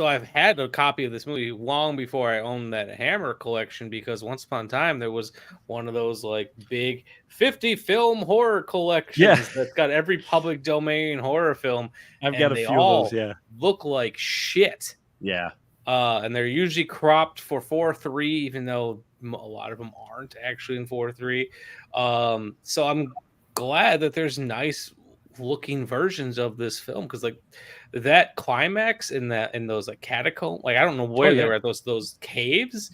[SPEAKER 3] I've had a copy of this movie long before I owned that Hammer collection, because once upon a time there was one of those like big 50 film horror collections that's got every public domain horror film.
[SPEAKER 2] I've got a few of those. Yeah,
[SPEAKER 3] look like shit.
[SPEAKER 2] Yeah,
[SPEAKER 3] and they're usually cropped for 4:3, even though a lot of them aren't actually in 4:3. So I'm glad that there's nice looking versions of this film, because like that climax in those like catacomb, like I don't know where they were at, those caves,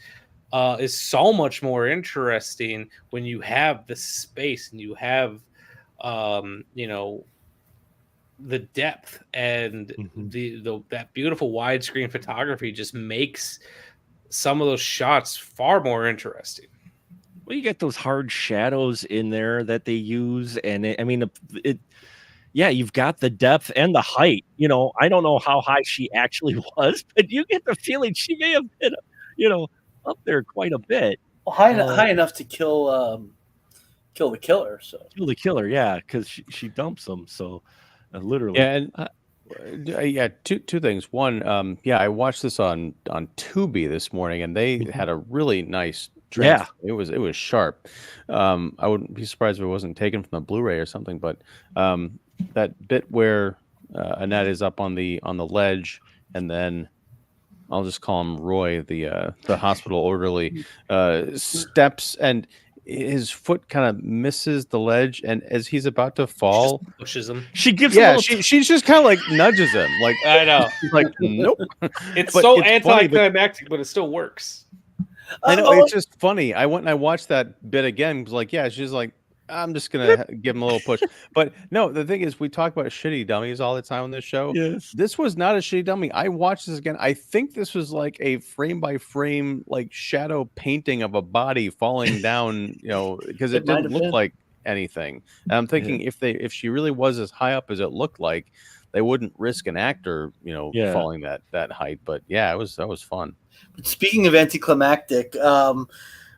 [SPEAKER 3] is so much more interesting when you have the space and you have the depth, and that beautiful widescreen photography just makes some of those shots far more interesting.
[SPEAKER 2] Well, you get those hard shadows in there that they use, and you've got the depth and the height. I don't know how high she actually was, but you get the feeling she may have been, up there quite a bit.
[SPEAKER 1] Well, high enough to kill the killer. So
[SPEAKER 2] kill the killer, yeah, because she dumps him. So literally,
[SPEAKER 4] yeah. And two things. One, I watched this on Tubi this morning, and they had a really nice transfer. It was sharp. I wouldn't be surprised if it wasn't taken from the Blu-ray or something. But that bit where Annette is up on the ledge, and then I'll just call him Roy, the hospital orderly, steps, and his foot kind of misses the ledge, and as he's about to fall,
[SPEAKER 3] she pushes him.
[SPEAKER 2] She gives
[SPEAKER 4] she's just kind of like nudges him, like
[SPEAKER 3] I know,
[SPEAKER 4] like nope.
[SPEAKER 3] It's so anticlimactic, but it still works.
[SPEAKER 4] I know, it's just funny. I went and I watched that bit again. It was like, yeah, she's like, I'm just gonna give him a little push. But no, the thing is, we talk about shitty dummies all the time on this show.
[SPEAKER 2] Yes,
[SPEAKER 4] this was not a shitty dummy. I watched this again. I think this was like a frame by frame, like shadow painting of a body falling down. Because it didn't look like anything. And I'm thinking if she really was as high up as it looked like, they wouldn't risk an actor, falling that height. But yeah, that was fun.
[SPEAKER 1] But speaking of anticlimactic,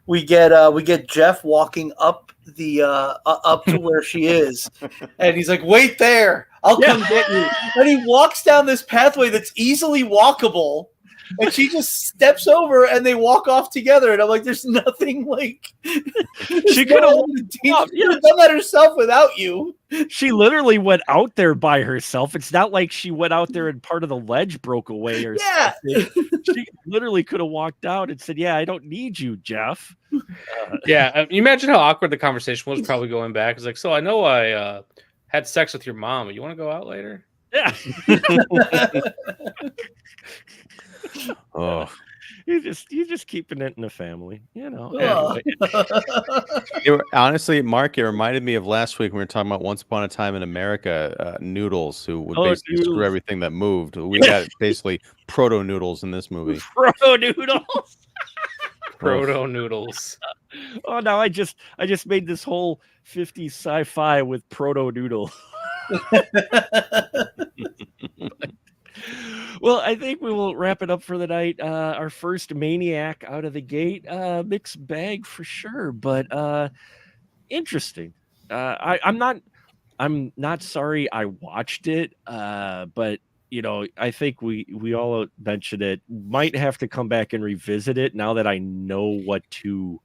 [SPEAKER 1] we get Jeff walking up up to where she is, and he's like, "Wait there, I'll come get you." And he walks down this pathway that's easily walkable, and she just steps over, and they walk off together. And I'm like, "There's nothing like
[SPEAKER 2] she could have
[SPEAKER 1] done that herself without you."
[SPEAKER 2] She literally went out there by herself. It's not like she went out there and part of the ledge broke away or something. She literally could have walked out and said, "Yeah, I don't need you, Jeff."
[SPEAKER 3] You imagine how awkward the conversation was probably going back. It's like, so I know I had sex with your mom. You want to go out later?
[SPEAKER 2] Yeah.
[SPEAKER 4] Oh,
[SPEAKER 2] you're just keeping it in the family,
[SPEAKER 1] Anyway.
[SPEAKER 4] Honestly, Mark, it reminded me of last week when we were talking about Once Upon a Time in America, Noodles, who would basically screw everything that moved. We got basically proto Noodles in this movie.
[SPEAKER 2] Proto Noodles.
[SPEAKER 3] Proto Noodles.
[SPEAKER 2] Oh no! I just made this whole 50s sci-fi with proto noodle. Well, I think we will wrap it up for the night. Our first Maniac out of the gate, mixed bag for sure, but interesting. I'm not sorry I watched it, but I think we all mentioned it. Might have to come back and revisit it now that I know what to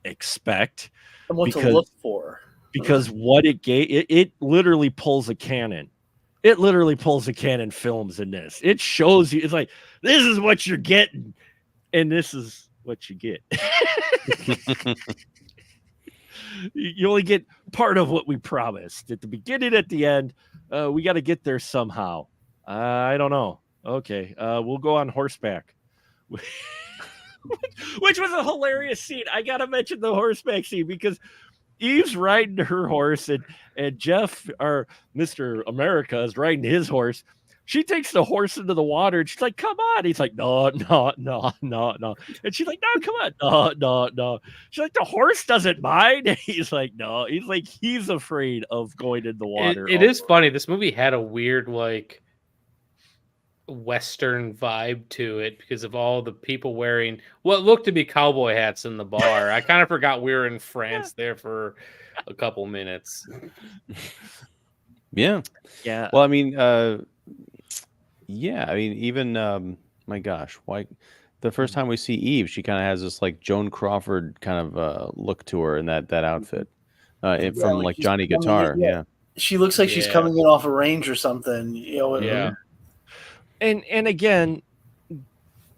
[SPEAKER 2] expect
[SPEAKER 1] and what to look for.
[SPEAKER 2] Because what it gave, it literally pulls a Canon. It literally pulls a Canon Films in this. It shows you, it's like, this is what you're getting, and this is what you get. You only get part of what we promised at the beginning, at the end. We got to get there somehow. I don't know. Okay, we'll go on horseback. Which was a hilarious scene. I got to mention the horseback scene because Eve's riding her horse and Jeff, or Mr. America, is riding his horse. She takes the horse into the water and she's like, "Come on." He's like, No. And she's like, "No, come on. No. She's like, "The horse doesn't mind." And he's like, "No." He's like, he's afraid of going in the water.
[SPEAKER 3] It is funny. This movie had a weird, like, Western vibe to it because of all the people wearing what looked to be cowboy hats in the bar. I kind of forgot we were in France there for a couple minutes.
[SPEAKER 4] Yeah. Well, I mean, even my gosh, why the first time we see Eve, she kind of has this like Joan Crawford kind of look to her in that outfit from like Johnny Guitar. Yeah.
[SPEAKER 1] She looks like she's coming in off a range or something.
[SPEAKER 2] And again,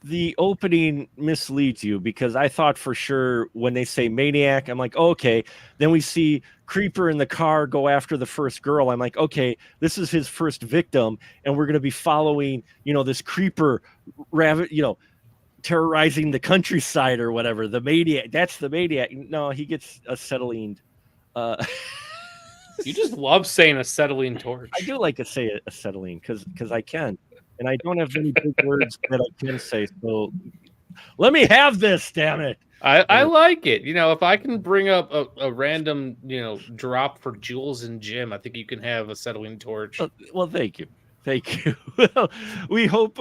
[SPEAKER 2] the opening misleads you, because I thought for sure when they say Maniac, I'm like, oh, okay. Then we see Creeper in the car go after the first girl. I'm like, okay, this is his first victim, and we're going to be following, this Creeper, terrorizing the countryside or whatever. The Maniac, that's the Maniac. No, he gets acetylene.
[SPEAKER 3] You just love saying acetylene torch.
[SPEAKER 2] I do like to say acetylene because I can. And I don't have many big words that I can say. So let me have this, damn it.
[SPEAKER 3] I like it. If I can bring up a random, drop for Jules and Jim, I think you can have acetylene torch.
[SPEAKER 2] Well, thank you. Thank you. We hope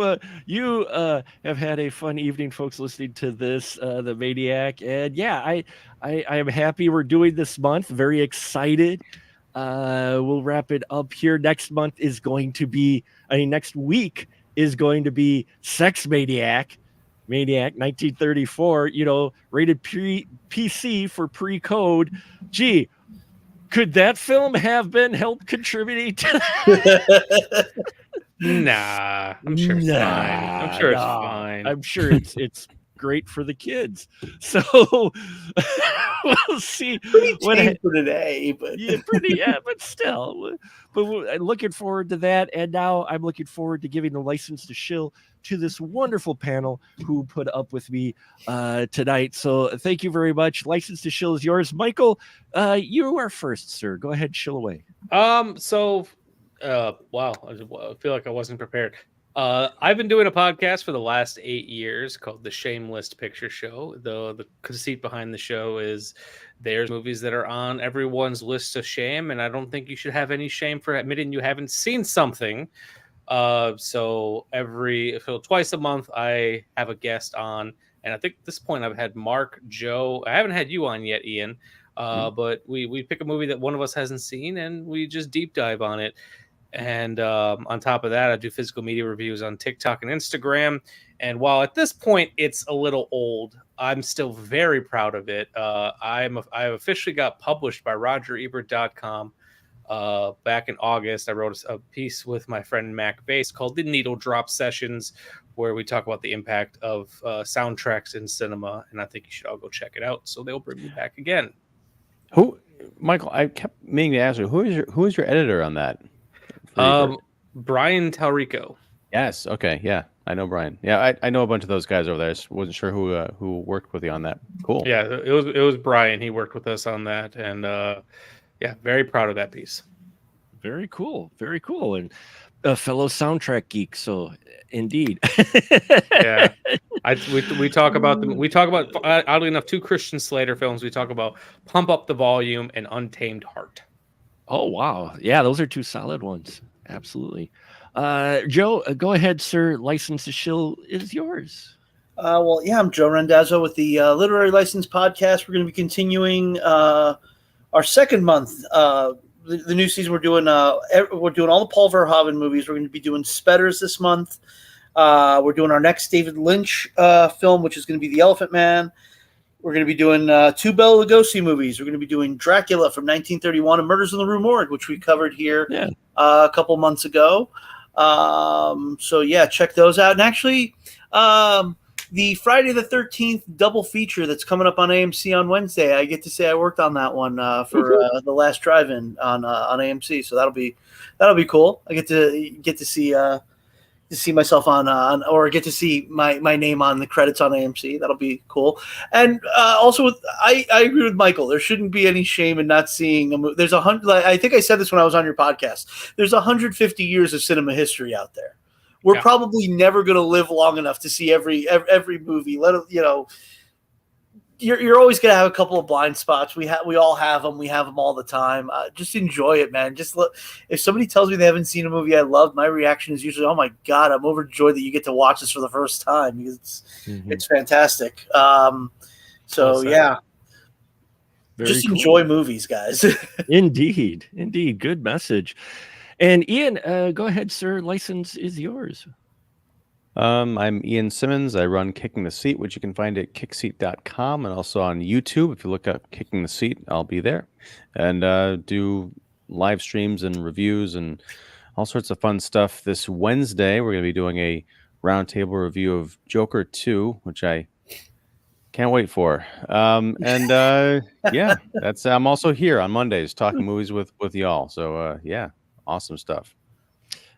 [SPEAKER 2] you have had a fun evening, folks, listening to this, the Maniac. And yeah, I am happy we're doing this month. Very excited. We'll wrap it up here. Next week is going to be Sex Maniac. Maniac 1934, rated PC for pre-code. Gee, could that film have been help contributing to that?
[SPEAKER 3] Nah, I'm sure it's fine. I'm sure it's fine.
[SPEAKER 2] I'm sure it's great for the kids. So we'll see.
[SPEAKER 1] Pretty tame for today, but
[SPEAKER 2] but still. But I'm looking forward to that. And now I'm looking forward to giving the license to shill to this wonderful panel who put up with me tonight. So thank you very much. License to shill is yours. Michael, you are first, sir. Go ahead, shill away.
[SPEAKER 3] Wow, I feel like I wasn't prepared. I've been doing a podcast for the last 8 years called The Shameless Picture Show. The conceit behind the show is there's movies that are on everyone's list of shame, and I don't think you should have any shame for admitting you haven't seen something. So twice a month I have a guest on, and I think at this point I've had Mark, Joe. I haven't had you on yet, Ian. But we pick a movie that one of us hasn't seen, and we just deep dive on it. And on top of that, I do physical media reviews on TikTok and Instagram. And while at this point it's a little old, I'm still very proud of it. I officially got published by RogerEbert.com back in August. I wrote a piece with my friend Mac Bass called The Needle Drop Sessions, where we talk about the impact of soundtracks in cinema. And I think you should all go check it out. So they'll bring me back again.
[SPEAKER 4] Michael, I kept meaning to ask you, who is your editor on that?
[SPEAKER 3] Brian Talrico.
[SPEAKER 4] Yes. Okay. Yeah, I know Brian. Yeah, I know a bunch of those guys over there. I just wasn't sure who worked with you on that. Cool.
[SPEAKER 3] Yeah, it was Brian. He worked with us on that, and yeah, very proud of that piece.
[SPEAKER 2] Very cool. Very cool. And a fellow soundtrack geek. So indeed.
[SPEAKER 3] Yeah. We talk about them. We talk about, oddly enough, 2 Christian Slater films. We talk about Pump Up the Volume and Untamed Heart.
[SPEAKER 2] Oh, wow. Yeah, those are 2 solid ones. Absolutely. Joe, go ahead, sir. License to shill is yours.
[SPEAKER 1] I'm Joe Randazzo with the Literary License Podcast. We're going to be continuing our second month. The new season, we're doing all the Paul Verhoeven movies. We're going to be doing Spetters this month. We're doing our next David Lynch film, which is going to be The Elephant Man. We're going to be doing 2 Bela Lugosi movies. We're going to be doing Dracula from 1931 and Murders in the Rue Morgue, which we covered here a couple months ago. So yeah, check those out. And actually, the Friday the 13th double feature that's coming up on AMC on Wednesday, I get to say I worked on that one for the last drive-in on AMC. So that'll be cool. I get to see myself on or get to see my name on the credits on AMC. That'll be cool. And also, I agree with Michael. There shouldn't be any shame in not seeing a movie. There's 100. I think I said this when I was on your podcast. There's 150 years of cinema history out there. We're probably never going to live long enough to see every movie. You're always going to have a couple of blind spots. We all have them. We have them all the time. Just enjoy it, man. Just look. If somebody tells me they haven't seen a movie I loved, my reaction is usually, "Oh my God, I'm overjoyed that you get to watch this for the first time because it's fantastic." Yeah, just enjoy movies, guys.
[SPEAKER 2] Indeed, good message. And Ian, go ahead, sir. License is yours.
[SPEAKER 4] I'm Ian Simmons. I run Kicking the Seat, which you can find at kickseat.com and also on YouTube. If you look up Kicking the Seat, I'll be there. And do live streams and reviews and all sorts of fun stuff. This Wednesday, we're going to be doing a roundtable review of Joker 2, which I can't wait for. Yeah, that's I'm also here on Mondays talking movies with y'all. So yeah, awesome stuff.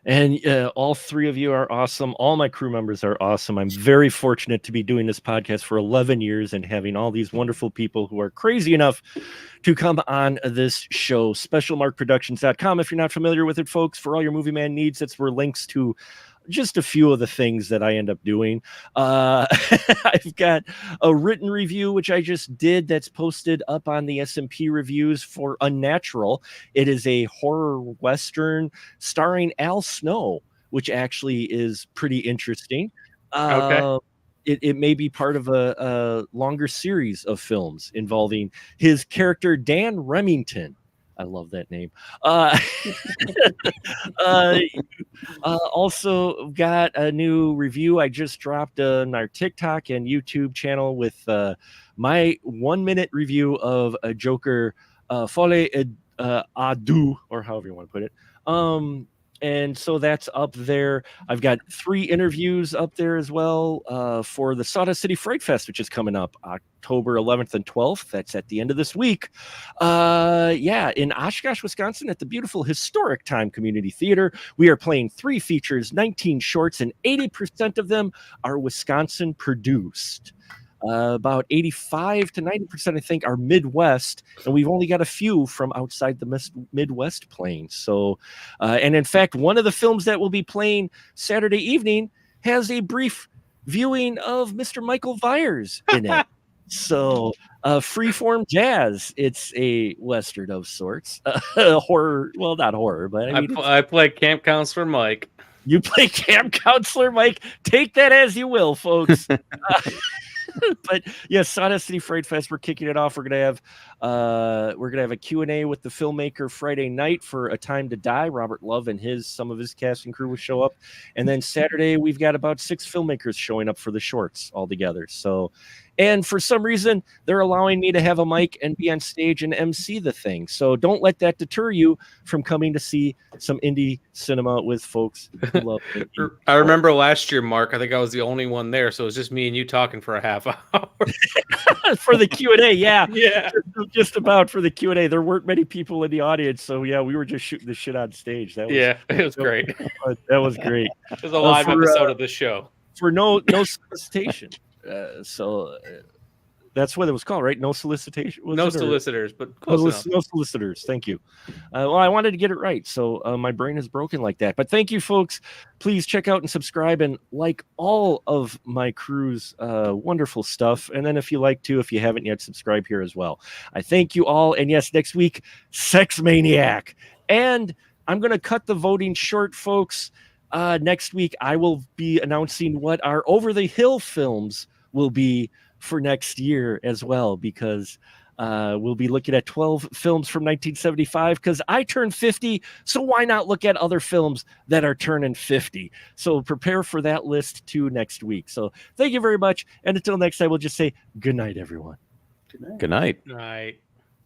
[SPEAKER 2] And all three of you are awesome. All my crew members are awesome. I'm very fortunate to be doing this podcast for 11 years and having all these wonderful people who are crazy enough to come on this show. SpecialMarkProductions.com. If you're not familiar with it, folks, for all your movie man needs, that's where links to just a few of the things that I end up doing. I've got a written review, which I just did, that's posted up on the S&P reviews for Unnatural. It is a horror Western starring Al Snow, which actually is pretty interesting.
[SPEAKER 3] Okay.
[SPEAKER 2] It may be part of a longer series of films involving his character, Dan Remington. I love that name. Also got a new review I just dropped on our TikTok and YouTube channel with my 1-minute review of a Joker Folie à Deux, or however you want to put it. And so that's up there. I've got 3 interviews up there as well for the Sawdust City Fright Fest, which is coming up October 11th and 12th. That's at the end of this week. In Oshkosh, Wisconsin, at the beautiful Historic Time Community Theater. We are playing 3 features, 19 shorts, and 80% of them are Wisconsin produced. About 85 to 90%, I think, are Midwest, and we've only got a few from outside the Midwest playing. So, and in fact, one of the films that will be playing Saturday evening has a brief viewing of Mr. Michael Vyers in it. So, Freeform Jazz, it's a Western of sorts. Horror, well, not horror, but I mean,
[SPEAKER 3] I play Camp Counselor Mike.
[SPEAKER 2] You play Camp Counselor Mike. Take that as you will, folks. But yes, Sawdust City Fright Fest, we're kicking it off. We're gonna have a Q&A with the filmmaker Friday night for A Time to Die. Robert Love and some of his cast and crew will show up, and then Saturday we've got about 6 filmmakers showing up for the shorts all together. So, and for some reason they're allowing me to have a mic and be on stage and MC the thing. So don't let that deter you from coming to see some indie cinema with folks who love it.
[SPEAKER 3] I remember last year, Mark, I think I was the only one there, so it was just me and you talking for a half hour.
[SPEAKER 2] For the Q&A, yeah.
[SPEAKER 3] Yeah.
[SPEAKER 2] Just about for the Q&A. There weren't many people in the audience, so yeah, we were just shooting the shit on stage.
[SPEAKER 3] It was great.
[SPEAKER 2] That was great.
[SPEAKER 3] It was a live episode of the show.
[SPEAKER 2] For no solicitation. That's what it was called, right? No solicitation.
[SPEAKER 3] No solicitors, but close enough.
[SPEAKER 2] No solicitors. Thank you. Well, I wanted to get it right, so my brain is broken like that. But thank you, folks. Please check out and subscribe and like all of my crew's wonderful stuff. And then if you haven't yet, subscribe here as well. I thank you all. And yes, next week, Sex Maniac. And I'm going to cut the voting short, folks. Next week, I will be announcing what our Over the Hill films will be for next year as well, because we'll be looking at 12 films from 1975, because I turned 50, so why not look at other films that are turning 50? So prepare for that list too next week. So thank you very much, and until next time, we'll just say good night, everyone.
[SPEAKER 4] Good night.
[SPEAKER 3] Right.